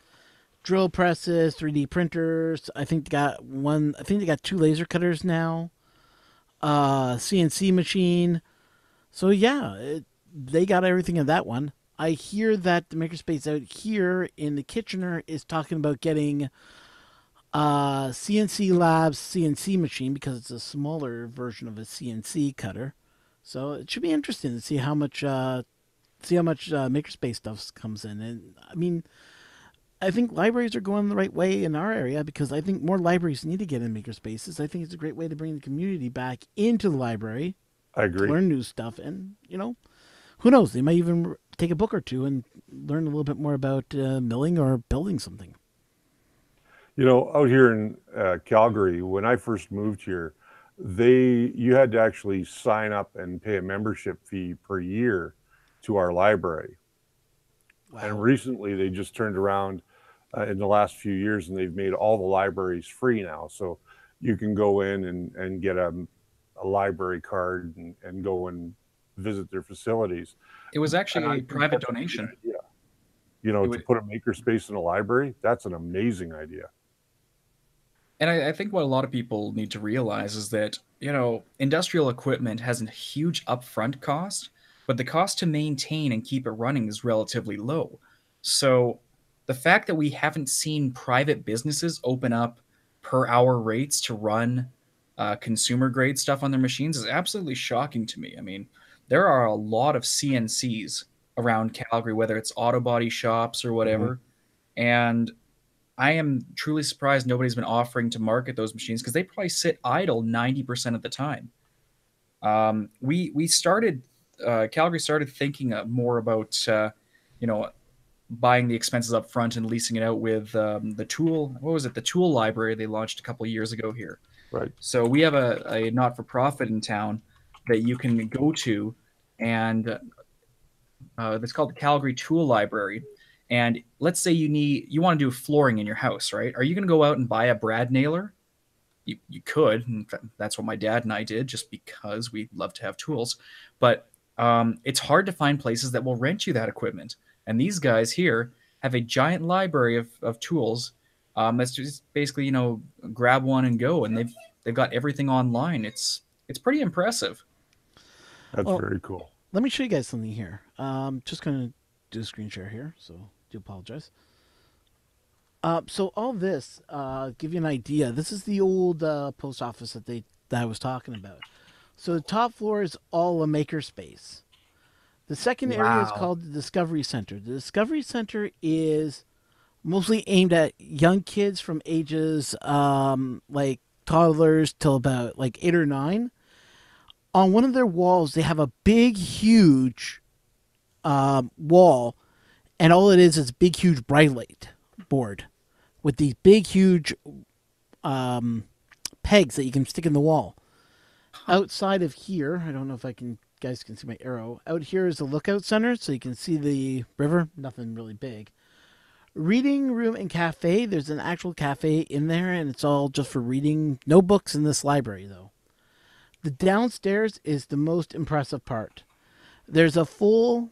Drill presses, 3D printers. I think they got one. I think they got 2 laser cutters now. CNC machine. So yeah, they got everything in that one. I hear that the makerspace out here in the Kitchener is talking about getting CNC Labs CNC machine because it's a smaller version of a CNC cutter. So it should be interesting to see how much makerspace stuff comes in. And I mean, I think libraries are going the right way in our area because I think more libraries need to get in makerspaces. I think it's a great way to bring the community back into the library I to agree. learn new stuff. And who knows? They might even take a book or two and learn a little bit more about milling or building something. Out here in Calgary, when I first moved here, you had to actually sign up and pay a membership fee per year to our library. And Wow. recently, they just turned around in the last few years, and they've made all the libraries free now. So you can go in and get a library card and go and visit their facilities. It was And I actually a think private that's a great donation. idea. It To would, put a makerspace in a library, that's an amazing idea. and I think what a lot of people need to realize is that, industrial equipment has a huge upfront cost, but the cost to maintain and keep it running is relatively low. So the fact that we haven't seen private businesses open up per hour rates to run consumer grade stuff on their machines is absolutely shocking to me. I mean, there are a lot of CNCs around Calgary, whether it's auto body shops or Hmm. whatever. And I am truly surprised nobody's been offering to market those machines because they probably sit idle 90% of the time. We started Calgary started thinking more about you know buying the expenses up front and leasing it out with the tool. What was it? The tool library they launched a couple of years ago here. Right. So we have a not for profit in town that you can go to, and it's called the Calgary Tool Library. And let's say you want to do flooring in your house, right? Are you going to go out and buy a brad nailer? You could. In fact, that's what my dad and I did, just because we love to have tools. But it's hard to find places that will rent you that equipment. And these guys here have a giant library of tools. That's just basically grab one and go, and they've got everything online. It's pretty impressive. That's Well, very cool. let me show you guys something here. Just going to do a screen share here, so do apologize. So all this, give you an idea. This is the old post office that I was talking about. So the top floor is all a makerspace. The second area is Wow. called the Discovery Center. The Discovery Center is mostly aimed at young kids from ages like toddlers till about like 8 or 9. On one of their walls, they have a big, huge wall, and all it is a big, huge bright light board with these big, huge pegs that you can stick in the wall. Outside of here, I don't know if guys can see my arrow. Out here is the lookout center, so you can see the river. Nothing really big. Reading room and cafe. There's an actual cafe in there, and it's all just for reading. No books in this library, though. The downstairs is the most impressive part. There's a full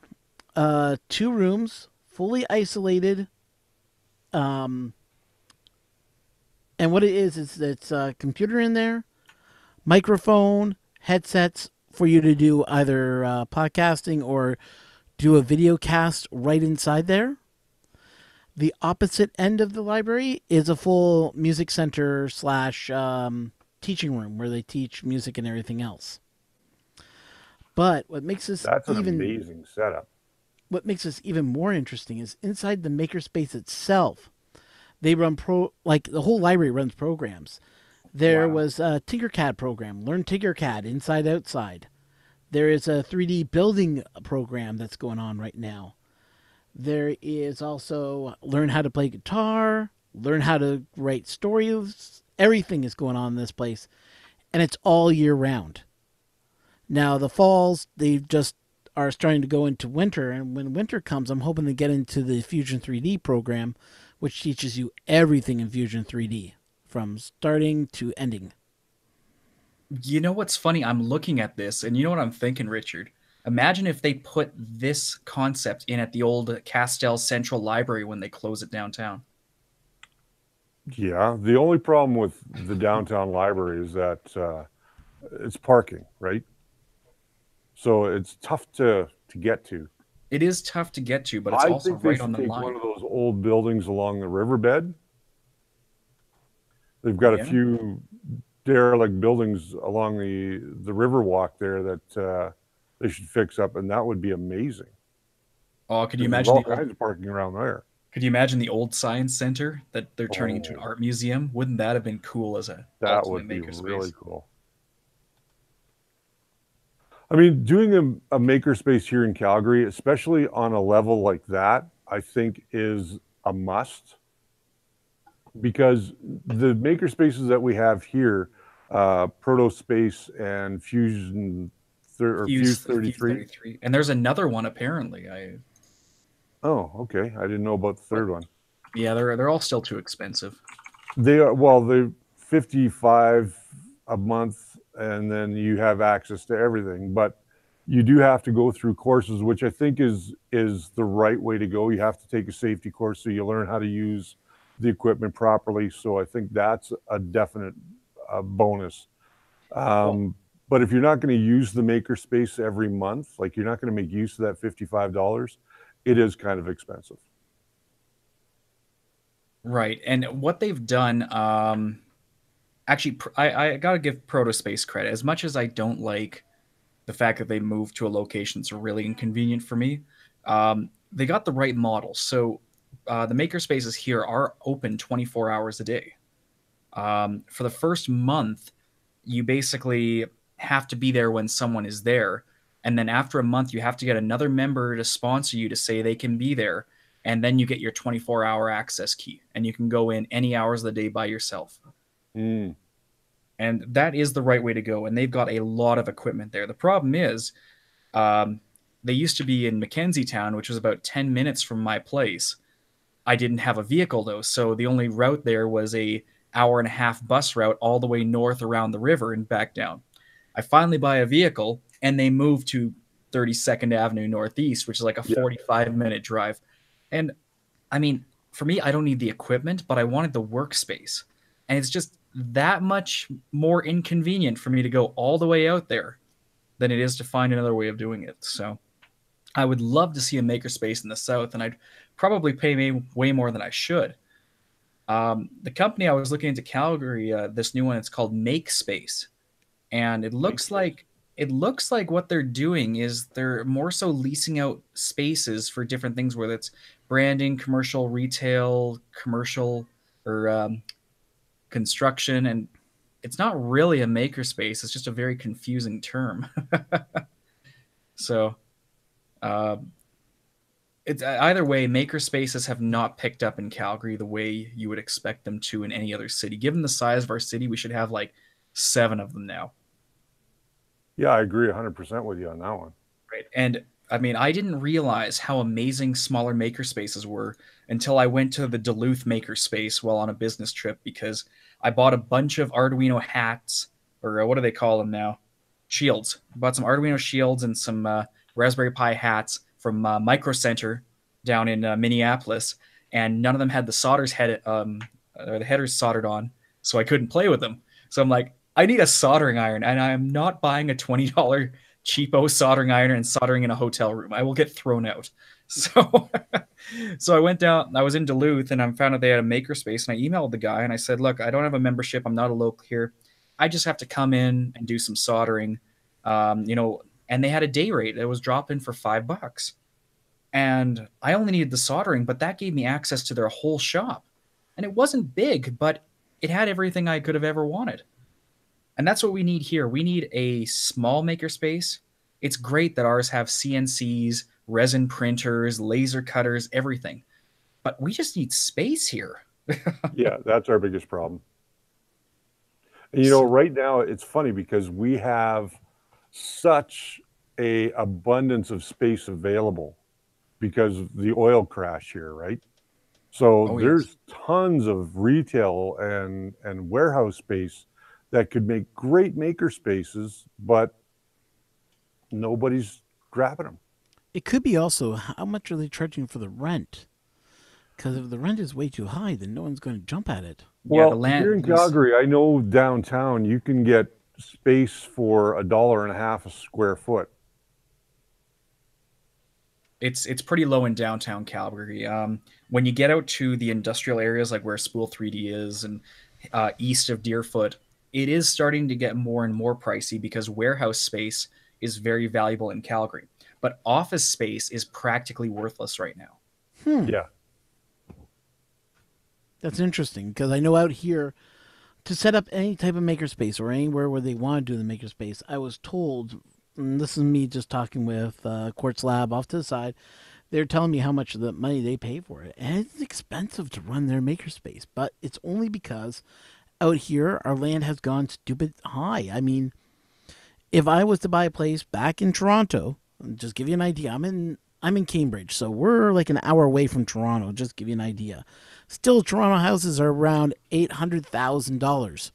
2 rooms, fully isolated. Um, and what it is it's a computer in there, microphone, headsets for you to do either podcasting or do a video cast right inside there. The opposite end of the library is a full music center slash teaching room where they teach music and everything else. But what makes this That's an even amazing setup. what makes this even more interesting is inside the makerspace itself. They run like the whole library runs programs. There was a Tinkercad program, Learn Tinkercad inside outside. There is a 3D building program that's going on right now. There is also learn how to play guitar, learn how to write stories. Everything is going on in this place, and it's all year round. Now the falls, they just are starting to go into winter, and when winter comes, I'm hoping to get into the Fusion 3D program, which teaches you everything in Fusion 3D from starting to ending. You know what's funny? I'm looking at this, and you know what I'm thinking, Richard? Imagine if they put this concept in at the old Castell Central Library when they close it downtown. Yeah, the only problem with the downtown library is that it's parking, right? So it's tough to get to. It is tough to get to, but it's I also think they right should on the take line. one of those old buildings along the riverbed. They've got a few derelict buildings along the river walk there that they should fix up, and that would be amazing. Oh, could you imagine all kinds of parking around there? Could you imagine the old science center that they're turning into an art museum? Wouldn't that have been cool as a that would be makerspace? Really cool. I mean, doing a makerspace here in Calgary, especially on a level like that, I think is a must, because the makerspaces that we have here, Protospace and Fusion Fuse 33. And there's another one apparently. Oh, okay. I didn't know about the third one. Yeah, they're all still too expensive. They are, well, they're $55 a month, and then you have access to everything. But you do have to go through courses, which I think is the right way to go. You have to take a safety course so you learn how to use the equipment properly. So I think that's a definite bonus. But if you're not going to use the makerspace every month, like you're not going to make use of that $55, it is kind of expensive. Right. And what they've done, actually, I got to give Protospace credit. As much as I don't like the fact that they moved to a location that's really inconvenient for me, they got the right model. So the makerspaces here are open 24 hours a day. For the first month, you basically have to be there when someone is there. And then after a month, you have to get another member to sponsor you to say they can be there. And then you get your 24-hour access key, and you can go in any hours of the day by yourself. Mm. And that is the right way to go. And they've got a lot of equipment there. The problem is they used to be in Mackenzie Town, which was about 10 minutes from my place. I didn't have a vehicle, though, so the only route there was a hour-and-a-half bus route all the way north around the river and back down. I finally buy a vehicle, and they move to 32nd Avenue Northeast, which is like a 45-minute drive. And, I mean, for me, I don't need the equipment, but I wanted the workspace. And it's just that much more inconvenient for me to go all the way out there than it is to find another way of doing it. So I would love to see a makerspace in the South, and I'd probably pay way more than I should. The company I was looking into Calgary, this new one, it's called Makerspace. And it looks like what they're doing is they're more so leasing out spaces for different things, whether it's branding, commercial, retail, commercial, or construction. And it's not really a makerspace. It's just a very confusing term. So it's either way, makerspaces have not picked up in Calgary the way you would expect them to in any other city. Given the size of our city, we should have like 7 of them now. Yeah, I agree 100% with you on that one. Right. And I mean, I didn't realize how amazing smaller makerspaces were until I went to the Duluth Makerspace while on a business trip because I bought a bunch of Arduino hats, or what do they call them now? Shields. I bought some Arduino shields and some Raspberry Pi hats from Micro Center down in Minneapolis, and none of them had the the headers soldered on, so I couldn't play with them. So I'm like, I need a soldering iron, and I am not buying a $20 cheapo soldering iron and soldering in a hotel room. I will get thrown out. So, so I went down. I was in Duluth, and I found out they had a makerspace, and I emailed the guy, and I said, "Look, I don't have a membership. I'm not a local here. I just have to come in and do some soldering, And they had a day rate that was dropping for $5, and I only needed the soldering, but that gave me access to their whole shop, and it wasn't big, but it had everything I could have ever wanted. And that's what we need here. We need a small makerspace. It's great that ours have CNCs, resin printers, laser cutters, everything. But we just need space here. Yeah, that's our biggest problem. And, right now it's funny because we have such a abundance of space available because of the oil crash here, right? So there's tons of retail and warehouse space that could make great maker spaces, but nobody's grabbing them. It could be also how much are they charging for the rent? Because if the rent is way too high, then no one's going to jump at it. Well, here in Calgary, I know downtown you can get space for $1.50 a square foot. It's pretty low in downtown Calgary. When you get out to the industrial areas like where Spool 3D is and east of Deerfoot, it is starting to get more and more pricey because warehouse space is very valuable in Calgary. But office space is practically worthless right now. Yeah. That's interesting because I know out here to set up any type of makerspace or anywhere where they want to do the makerspace, I was told, and this is me just talking with Quartz Lab off to the side, they're telling me how much of the money they pay for it. And it's expensive to run their makerspace, but it's only because out here our land has gone stupid high. I mean, if I was to buy a place back in Toronto, just give you an idea, I'm in Cambridge, so we're like an hour away from Toronto, just give you an idea. Still, Toronto houses are around $800,000.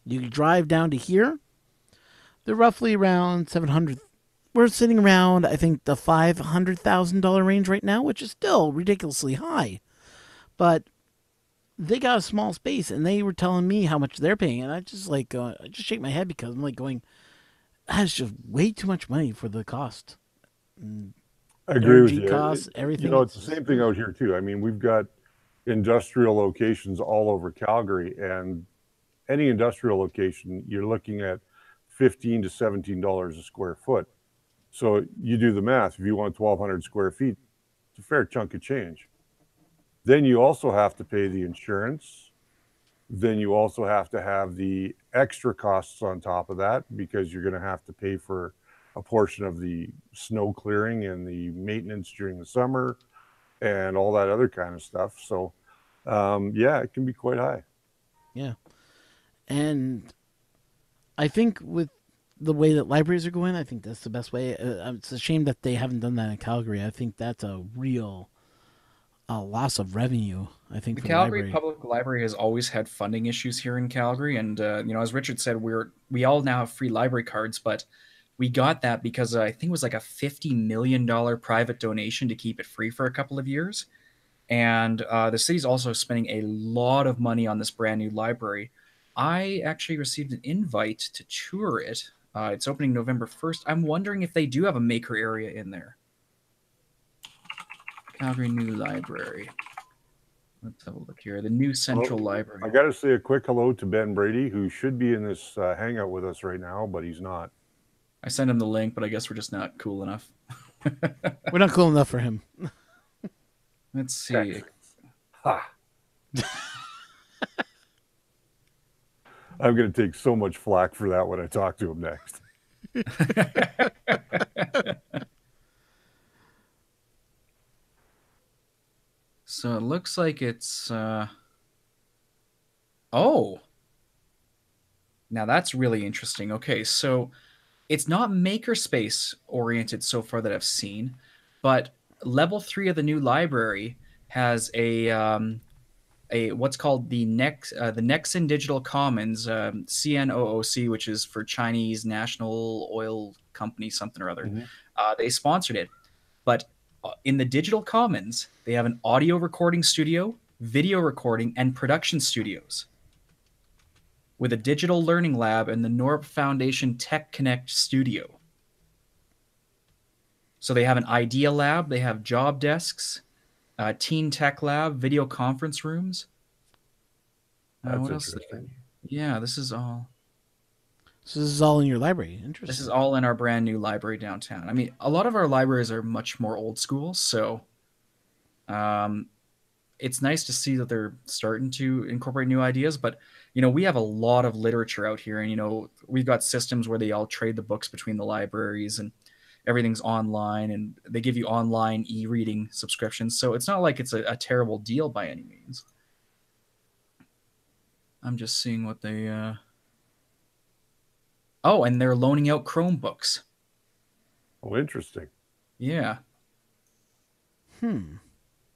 You drive down to here, they're roughly around 700. We're sitting around, I think, the $500,000 range right now, which is still ridiculously high. But they got a small space, and they were telling me how much they're paying, and I just I just shake my head because I'm like going, that's just way too much money for the cost. I agree with you. Costs, everything. It's the same thing out here too. I mean, we've got industrial locations all over Calgary, and any industrial location, you're looking at $15 to $17 a square foot. So you do the math. If you want 1,200 square feet, it's a fair chunk of change. Then you also have to pay the insurance. Then you also have to have the extra costs on top of that because you're going to have to pay for a portion of the snow clearing and the maintenance during the summer and all that other kind of stuff. So, yeah, it can be quite high. Yeah. And I think with the way that libraries are going, I think that's the best way. It's a shame that they haven't done that in Calgary. I think that's a real loss of revenue, I think, the for Calgary the library. Public Library has always had funding issues here in Calgary, and as Richard said, we all now have free library cards, but we got that because I think it was like a $50 million private donation to keep it free for a couple of years, and the city's also spending a lot of money on this brand new library. I actually received an invite to tour it. It's opening November 1st. I'm wondering if they do have a maker area in there. Calgary New Library. Let's have a look here. The new Central Library. I got to say a quick hello to Ben Brady, who should be in this hangout with us right now, but he's not. I sent him the link, but I guess we're just not cool enough. We're not cool enough for him. Let's see. Ha. I'm going to take so much flack for that when I talk to him next. So it looks like it's... Oh! Now that's really interesting. Okay, so it's not makerspace oriented so far that I've seen, but level 3 of the new library has a what's called the Nexen Digital Commons, CNOOC, which is for Chinese National Oil Company, something or other. They sponsored it, but in the Digital Commons, they have an audio recording studio, video recording, and production studios, with a digital learning lab and the Norp Foundation Tech Connect studio. So they have an idea lab, they have job desks, teen tech lab, video conference rooms. That's what else? interesting. Yeah, this is all. So this is all in your library. Interesting. This is all in our brand new library downtown. I mean, a lot of our libraries are much more old school, so it's nice to see that they're starting to incorporate new ideas. But you know, we have a lot of literature out here, and you know, we've got systems where they all trade the books between the libraries, and everything's online, and they give you online e-reading subscriptions. So it's not like it's a terrible deal by any means. I'm just seeing what they. Oh, and they're loaning out Chromebooks. Oh, interesting. Yeah.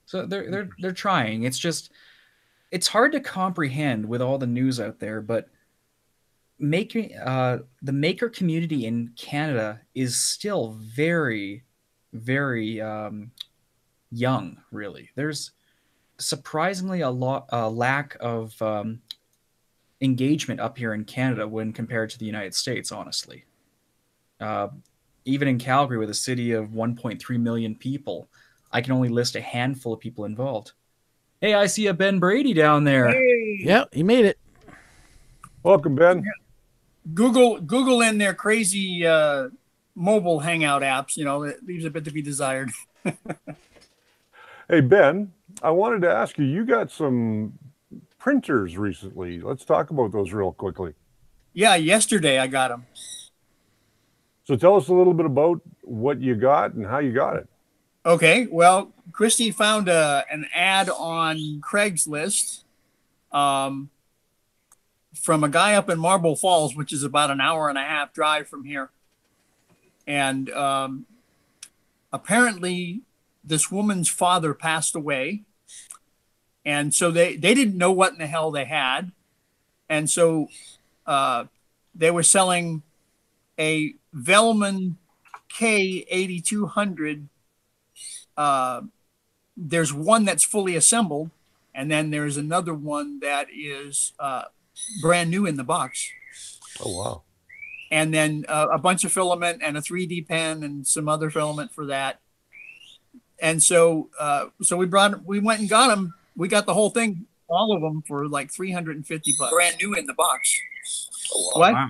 So they're trying. It's just it's hard to comprehend with all the news out there, but making the maker community in Canada is still very, very young. Really, there's surprisingly a lack of engagement up here in Canada when compared to the United States, honestly. Even in Calgary, with a city of 1.3 million people, I can only list a handful of people involved. Hey, I see a Ben Brady down there. Hey. Yep, he made it. Welcome, Ben. Google in their crazy mobile hangout apps. You know, it leaves a bit to be desired. Hey, Ben, I wanted to ask you, you got some printers recently. Let's talk about those real quickly. Yeah, yesterday I got them. So tell us a little bit about what you got and how you got it. Okay, well, Christy found an ad on Craigslist from a guy up in Marble Falls, which is about an hour and a half drive from here. And apparently this woman's father passed away. And so they didn't know what in the hell they had. And so they were selling a Velleman K8200. There's one that's fully assembled, and then there's another one that is brand new in the box. Oh, wow. And then a bunch of filament and a 3D pen and some other filament for that. And so we went and got them. We got the whole thing, all of them, for like $350, brand new in the box. Oh, wow. What? Wow.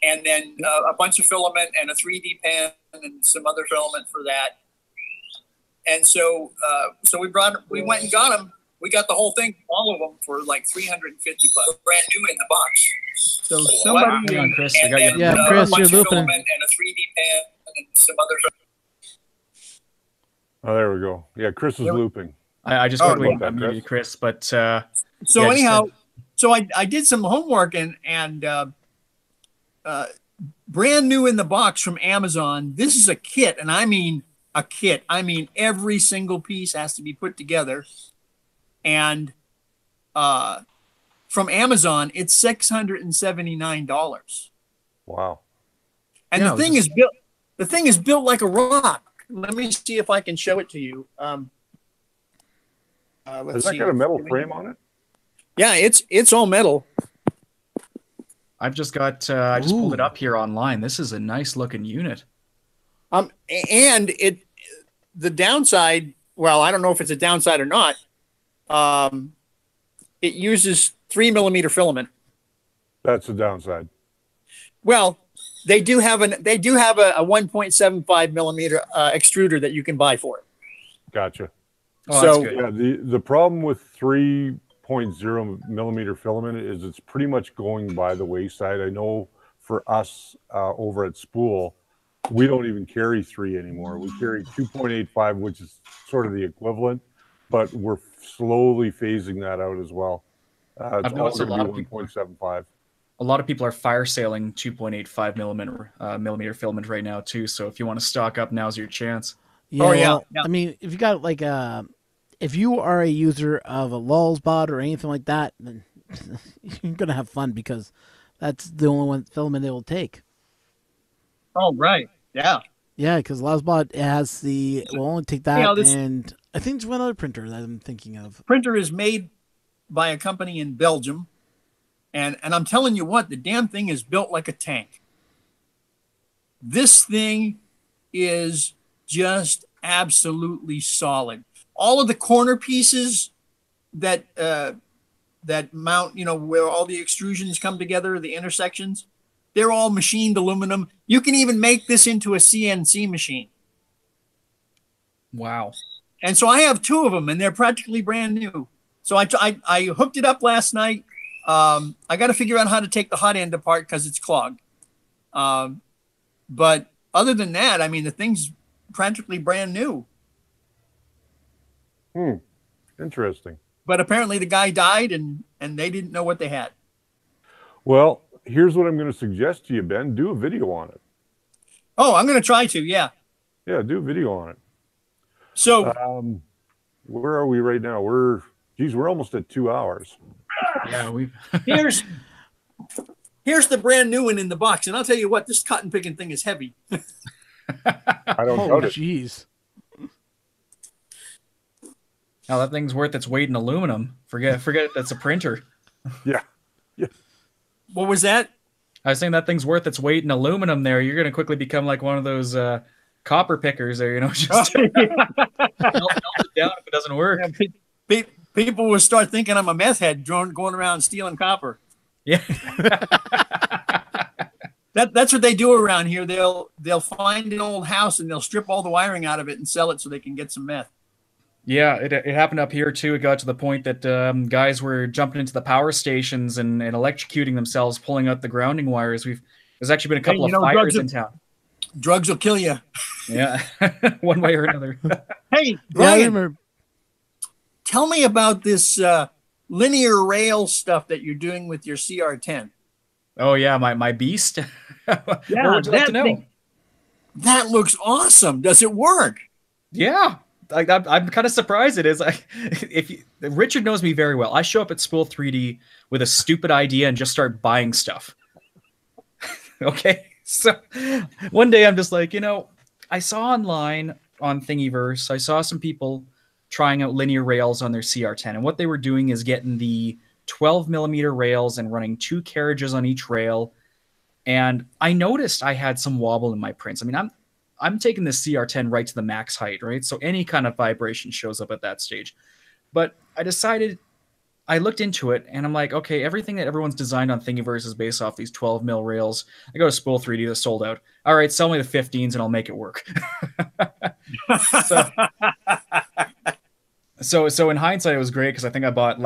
And then a bunch of filament and a 3D pen and some other filament for that. And so we went and got them. We got the whole thing, all of them, for like $350, brand new in the box. So somebody, Hang on, Chris. I got you. Yeah, Chris, a bunch you're of looping. filament and a 3D pen and some other. Oh, there we go. Yeah, Chris is looping. I just Oh, quickly about that, unmuted Chris, but So yeah, anyhow, so I did some homework and brand new in the box from Amazon. This is a kit, and I mean a kit. I mean every single piece has to be put together. And from Amazon, it's $679. Wow. And Yeah, the thing is built. The thing is built like a rock. Let me see if I can show it to you. Let's Has that see. got a metal frame on it? Yeah, it's all metal. I've just got I just pulled it up here online. This is a nice looking unit. And the downside. Well, I don't know if it's a downside or not. It uses 3mm filament. That's the downside. Well, they do have a 1.75 millimeter extruder that you can buy for it. Gotcha. Oh, So- that's good. Yeah, the problem with 3.0 millimeter filament is it's pretty much going by the wayside. I know for us over at Spool, we don't even carry 3 anymore. We carry 2.85, which is sort of the equivalent, but we're slowly phasing that out as well. It's I've all noticed a going lot to of be people. 1.75. A lot of people are fire sailing 2.85 millimeter filament right now too. So if you want to stock up, now's your chance. Yeah, Oh, yeah, well, yeah. I mean, if you got like a if you are a user of a Lulzbot or anything like that, then you're gonna have fun because that's the only one filament it will take. Oh, right. Yeah. Yeah, because Lulzbot has will only take that, You know, this and I think there's one other printer that I'm thinking of. printer is made by a company in Belgium. And I'm telling you what, the damn thing is built like a tank. This thing is just absolutely solid. All of the corner pieces that mount, where all the extrusions come together, the intersections, they're all machined aluminum. You can even make this into a CNC machine. Wow. And so I have 2 of them, and they're practically brand new. So I hooked it up last night. I got to figure out how to take the hot end apart because it's clogged. But other than that, I mean, the thing's practically brand new. Interesting. But apparently the guy died, and they didn't know what they had. Well, here's what I'm going to suggest to you, Ben. Do a video on it. Oh, I'm going to try to, yeah. Yeah, do a video on it. So where are we right now? We're almost at 2 hours. Yeah, here's the brand new one in the box, and I'll tell you what, this cotton picking thing is heavy. I don't doubt it. Jeez. Now that thing's worth its weight in aluminum. Forget that's a printer. Yeah. Yeah. What was that? I was saying that thing's worth its weight in aluminum there. You're going to quickly become like one of those copper pickers there, just melt it down if it doesn't work. Yeah, people will start thinking I'm a meth head going around stealing copper. Yeah. That's what they do around here. They'll find an old house and they'll strip all the wiring out of it and sell it so they can get some meth. Yeah, it happened up here too. It got to the point that guys were jumping into the power stations and electrocuting themselves, pulling out the grounding wires. There's actually been a couple of fires in town. Drugs will kill you. Yeah, one way or another. Hey, Brian, tell me about this linear rail stuff that you're doing with your CR10. Oh yeah, my beast. Yeah, what would you like to know? That looks awesome. Does it work? Yeah. I'm kind of surprised it is. Richard knows me very well. I show up at Spool 3D with a stupid idea and just start buying stuff. Okay, so one day I'm just like, I saw online on Thingiverse, I saw some people trying out linear rails on their CR10, and what they were doing is getting the 12mm rails and running 2 carriages on each rail. And I noticed I had some wobble in my prints. I mean, I'm taking this CR10 right to the max height, right? So any kind of vibration shows up at that stage. But I looked into it, and I'm like, okay, everything that everyone's designed on Thingiverse is based off these 12mm rails. I go to Spool 3D, they're sold out. All right, sell me the 15s, and I'll make it work. So in hindsight, it was great, because I think I bought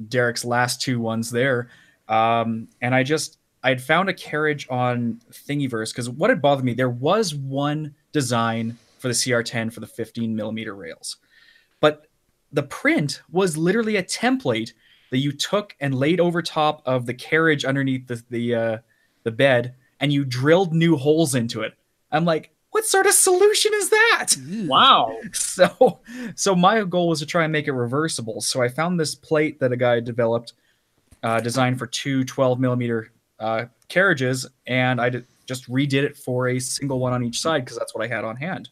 Derek's last 2 ones there. And I'd found a carriage on Thingiverse, because what had bothered me, there was one design for the CR10 for the 15mm rails. But the print was literally a template that you took and laid over top of the carriage underneath the bed, and you drilled new holes into it. I'm like, what sort of solution is that? Wow. So my goal was to try and make it reversible. So I found this plate that a guy developed, designed for 2 12mm carriages, and I just redid it for a single one on each side because that's what I had on hand.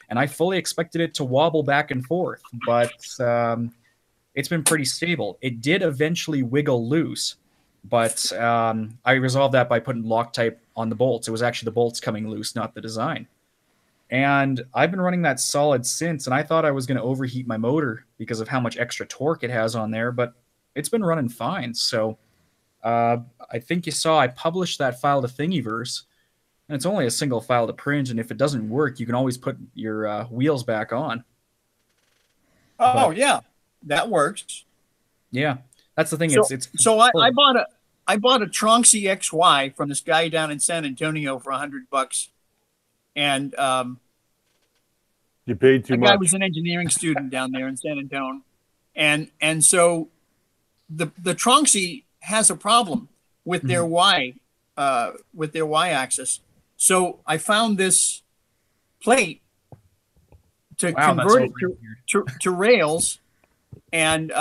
And I fully expected it to wobble back and forth, but it's been pretty stable. It did eventually wiggle loose, but I resolved that by putting Loctite on the bolts. It was actually the bolts coming loose, not the design. And I've been running that solid since, and I thought I was going to overheat my motor because of how much extra torque it has on there, but it's been running fine. So I think you saw I published that file to Thingiverse, and it's only a single file to print, and if it doesn't work, you can always put your wheels back on. Oh, yeah, that works. Yeah, that's the thing. So I bought a Tronxy XY from this guy down in San Antonio for $100, and you paid too much. The guy was an engineering student down there in San Antonio, and so the Tronxy has a problem with their Y axis. So I found this plate to convert it to rails, and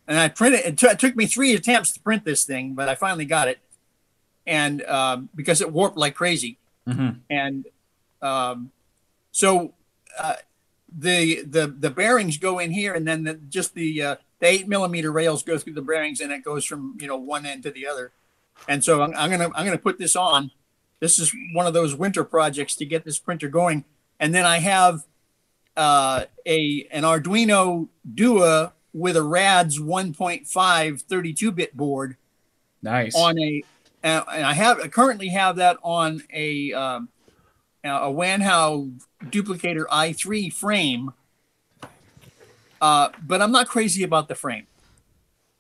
I printed. It took me 3 attempts to print this thing, but I finally got it, and because it warped like crazy, and so the bearings go in here, and then the 8mm rails go through the bearings, and it goes from one end to the other. And so I'm gonna put this on. This is one of those winter projects to get this printer going. And then I have an Arduino Duo with a RADS 1.5 32-bit board. Nice. On and I currently have that on a Wanhao Duplicator i3 frame. But I'm not crazy about the frame,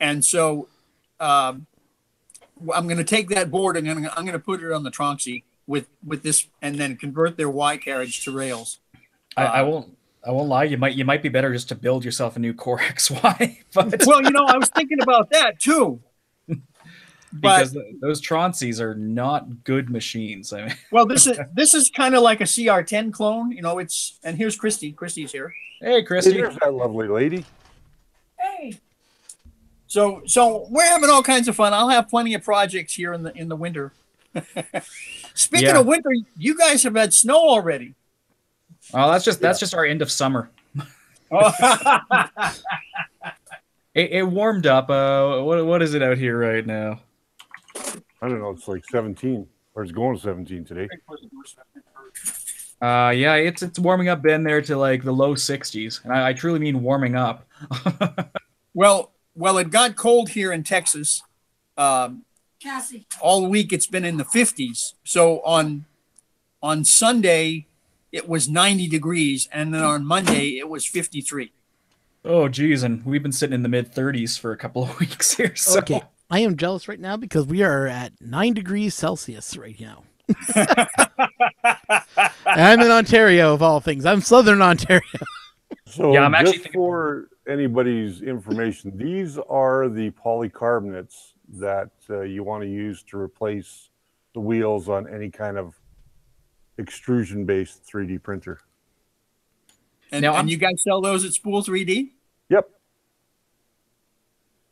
and so I'm going to take that board and I'm going to put it on the Tronxy with this, and then convert their Y carriage to rails. I won't lie. You might be better just to build yourself a new Core XY. But well, I was thinking about that too. Because those Tronxies are not good machines. I mean, well, this is kind of like a CR10 clone. And here's Christy. Christy's here. Hey, Christy. There's that lovely lady. Hey. So we're having all kinds of fun. I'll have plenty of projects here in the winter. Speaking of winter, you guys have had snow already. Oh, that's just our end of summer. It warmed up. What is it out here right now? I don't know. It's like 17, or it's going to 17 today. Yeah, it's warming up in there to like the low 60s, and I truly mean warming up. Well, it got cold here in Texas. Cassie. All week it's been in the 50s. So on Sunday it was 90 degrees, and then on Monday it was 53. Oh, geez, and we've been sitting in the mid 30s for a couple of weeks here. So. Okay, I am jealous right now because we are at 9 degrees Celsius right now. I'm in Ontario, of all things. I'm Southern Ontario. So yeah, I'm actually just for anybody's information, these are the polycarbonates that you want to use to replace the wheels on any kind of extrusion-based 3D printer. And you guys sell those at Spool 3D? Yep.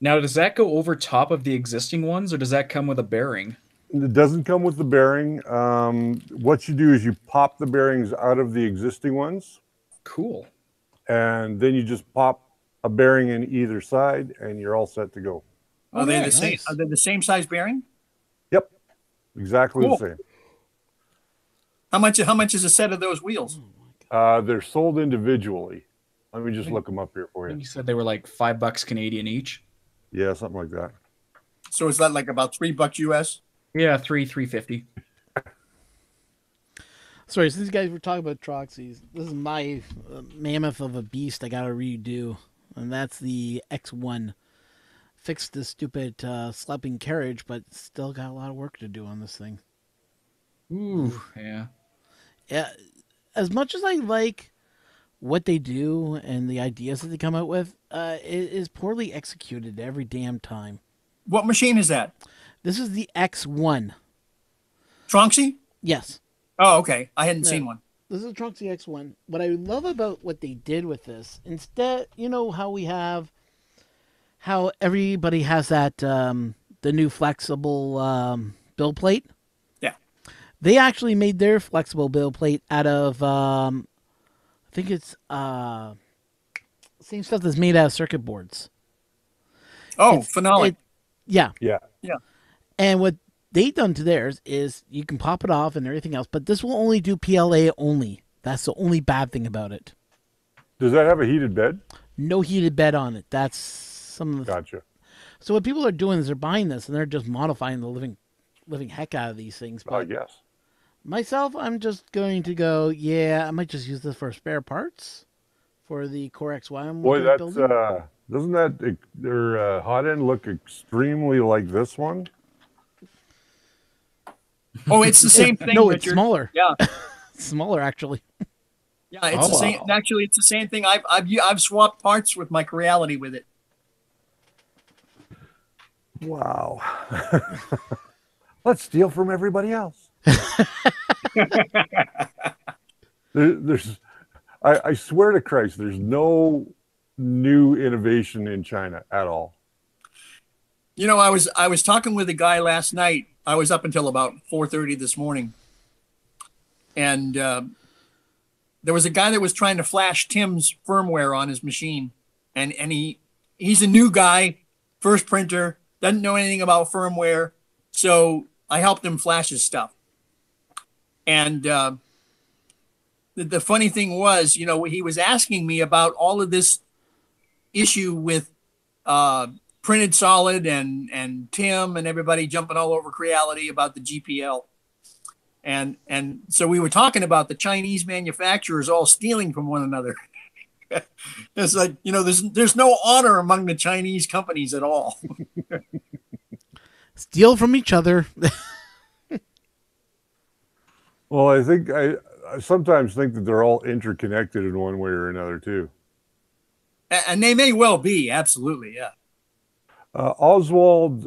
Now, does that go over top of the existing ones, or does that come with a bearing? It doesn't come with the bearing. What you do is you pop the bearings out of the existing ones. Cool. And then you just pop a bearing in either side, and you're all set to go. Are they the same? Are they the same size bearing? Yep, exactly the same. How much is a set of those wheels? They're sold individually. Let me just look them up here for you. You said they were like $5 Canadian each. Yeah, something like that. So is that like about $3 US? Yeah, $3.50. Sorry, so these guys were talking about Troxies. This is my mammoth of a beast I gotta redo, and that's the X1. Fixed the stupid slapping carriage, but still got a lot of work to do on this thing. Ooh, yeah. Yeah, as much as I like what they do and the ideas that they come out with, it is poorly executed every damn time. What machine is that? This is the X1. Tronxy? Yes. Oh, okay. I hadn't seen one. This is a Tronxy X1. What I love about what they did with this, instead, how everybody has that, the new flexible build plate? Yeah. They actually made their flexible build plate out of, I think it's same stuff that's made out of circuit boards. Oh, phenolic. Yeah. Yeah. Yeah. And what they've done to theirs is you can pop it off and everything else, but this will only do PLA only. That's the only bad thing about it. Does that have a heated bed? No heated bed on it. That's some of the... Gotcha. So what people are doing is they're buying this and they're just modifying the living heck out of these things. But yes. Myself, I'm just going to go, I might just use this for spare parts for the Core XY. Boy, that's doesn't that their hot end look extremely like this one? Oh, it's the same thing. No, Richard. it's smaller. Yeah, smaller actually. Yeah, it's the same. Actually, it's the same thing. I've swapped parts with my Creality with it. Wow. Let's steal from everybody else. I swear to Christ, there's no new innovation in China at all. You know, I was talking with a guy last night. I was up until about 4:30 this morning, and there was a guy that was trying to flash Tim's firmware on his machine, and he's a new guy, first printer, doesn't know anything about firmware, so I helped him flash his stuff. And the funny thing was, you know, he was asking me about all of this issue with Printed Solid and Tim and everybody jumping all over Creality about the GPL. And so we were talking about the Chinese manufacturers all stealing from one another. It's like, you know, there's no honor among the Chinese companies at all. Steal from each other. Well, I think I sometimes think that they're all interconnected in one way or another too. And they may well be, absolutely, yeah. Oswald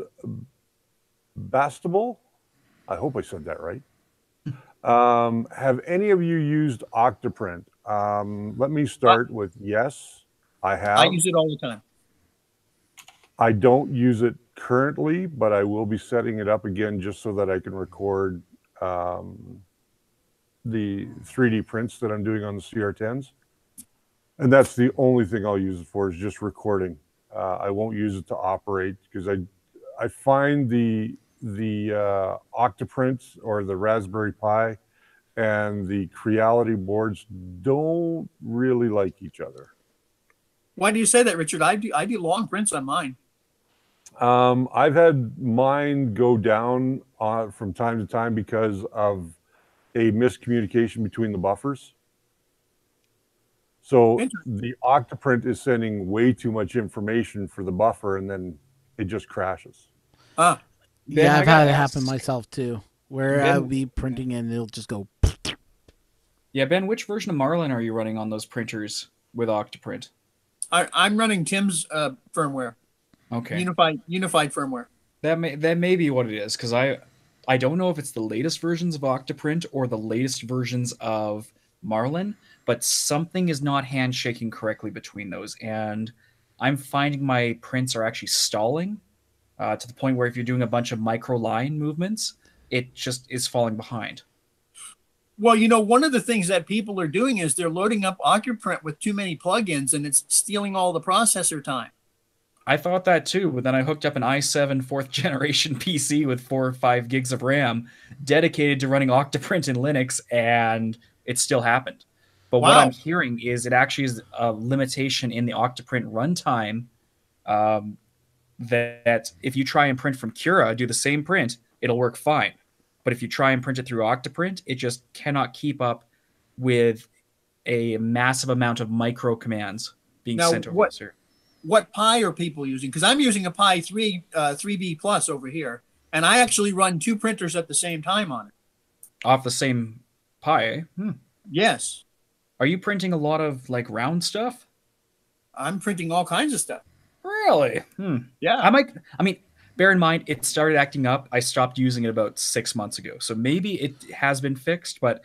Bastable, I hope I said that right. Have any of you used OctoPrint? Let me start with yes, I have. I use it all the time. I don't use it currently, but I will be setting it up again just so that I can record the 3D prints that I'm doing on the CR10s. And that's the only thing I'll use it for, is just recording. I won't use it to operate because I find the OctoPrint or the Raspberry Pi and the Creality boards don't really like each other. Why do you say that, Richard? I do long prints on mine. I've had mine go down from time to time because of a miscommunication between the buffers. So the OctoPrint is sending way too much information for the buffer, and then it just crashes. Ah, yeah, I've had it happen myself too, where I'll be printing and it'll just go. Yeah, Ben, which version of Marlin are you running on those printers with OctoPrint? I'm running Tim's firmware. Okay. Unified firmware. That may be what it is, because I don't know if it's the latest versions of OctoPrint or the latest versions of Marlin, but something is not handshaking correctly between those, and I'm finding my prints are actually stalling to the point where if you're doing a bunch of micro line movements, it just is falling behind. Well, you know, one of the things that people are doing is they're loading up OctoPrint with too many plugins, and it's stealing all the processor time. I thought that too, but then I hooked up an i7 4th generation PC with 4 or 5 gigs of RAM dedicated to running OctoPrint in Linux, and it still happened. But Wow. what I'm hearing is it actually is a limitation in the OctoPrint runtime that if you try and print from Cura, do the same print, it'll work fine. But if you try and print it through OctoPrint, it just cannot keep up with a massive amount of micro commands being sent over there. What Pi are people using? Because I'm using a Pi 3B Plus over here, and I actually run 2 printers at the same time on it. Off the same Pi, eh? Yes. Are you printing a lot of like round stuff? I'm printing all kinds of stuff. Really? Yeah. I mean, bear in mind, it started acting up. I stopped using it about 6 months ago. So maybe it has been fixed, but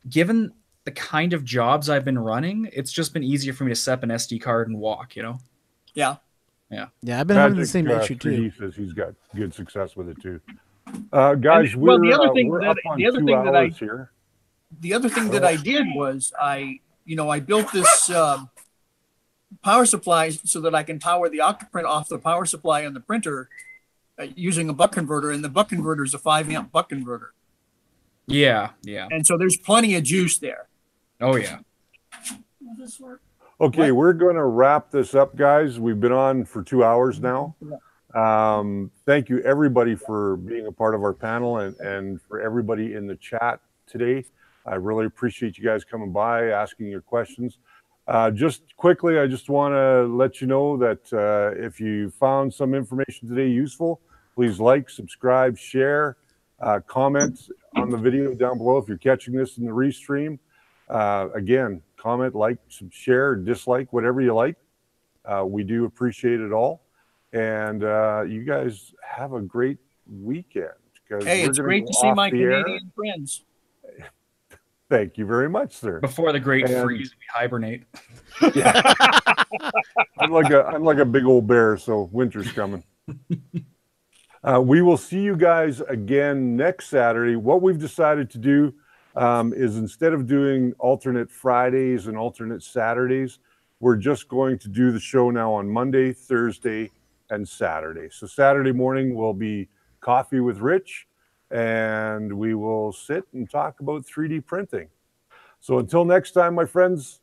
given the kind of jobs I've been running, it's just been easier for me to set up an SD card and walk, you know? Yeah. Yeah, I've been having the same issue too. He says he's got good success with it too. Guys, we're up on 2 hours here. The other thing that I did was I built this power supply so that I can power the OctoPrint off the power supply on the printer using a buck converter, and the buck converter is a 5-amp buck converter. Yeah, yeah. And so there's plenty of juice there. Oh, yeah. Will this work? Okay, we're going to wrap this up, guys. We've been on for 2 hours now. Thank you, everybody, for being a part of our panel and for everybody in the chat today. I really appreciate you guys coming by, asking your questions. Just quickly, I just want to let you know that if you found some information today useful, please like, subscribe, share, comment on the video down below if you're catching this in the Restream. Again, comment, like, share, dislike, whatever you like. We do appreciate it all. And you guys have a great weekend. Hey, it's great to see my Canadian friends. Thank you very much, sir. Before the great freeze, we hibernate. Yeah. I'm like a big old bear, so winter's coming. We will see you guys again next Saturday. What we've decided to do is instead of doing alternate Fridays and alternate Saturdays, we're just going to do the show now on Monday, Thursday, and Saturday. So Saturday morning will be Coffee with Rich, and we will sit and talk about 3D printing. So until next time, my friends,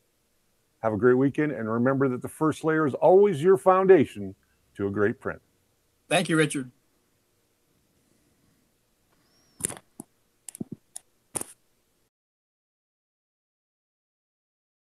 have a great weekend, and remember that the first layer is always your foundation to a great print. Thank you, Richard.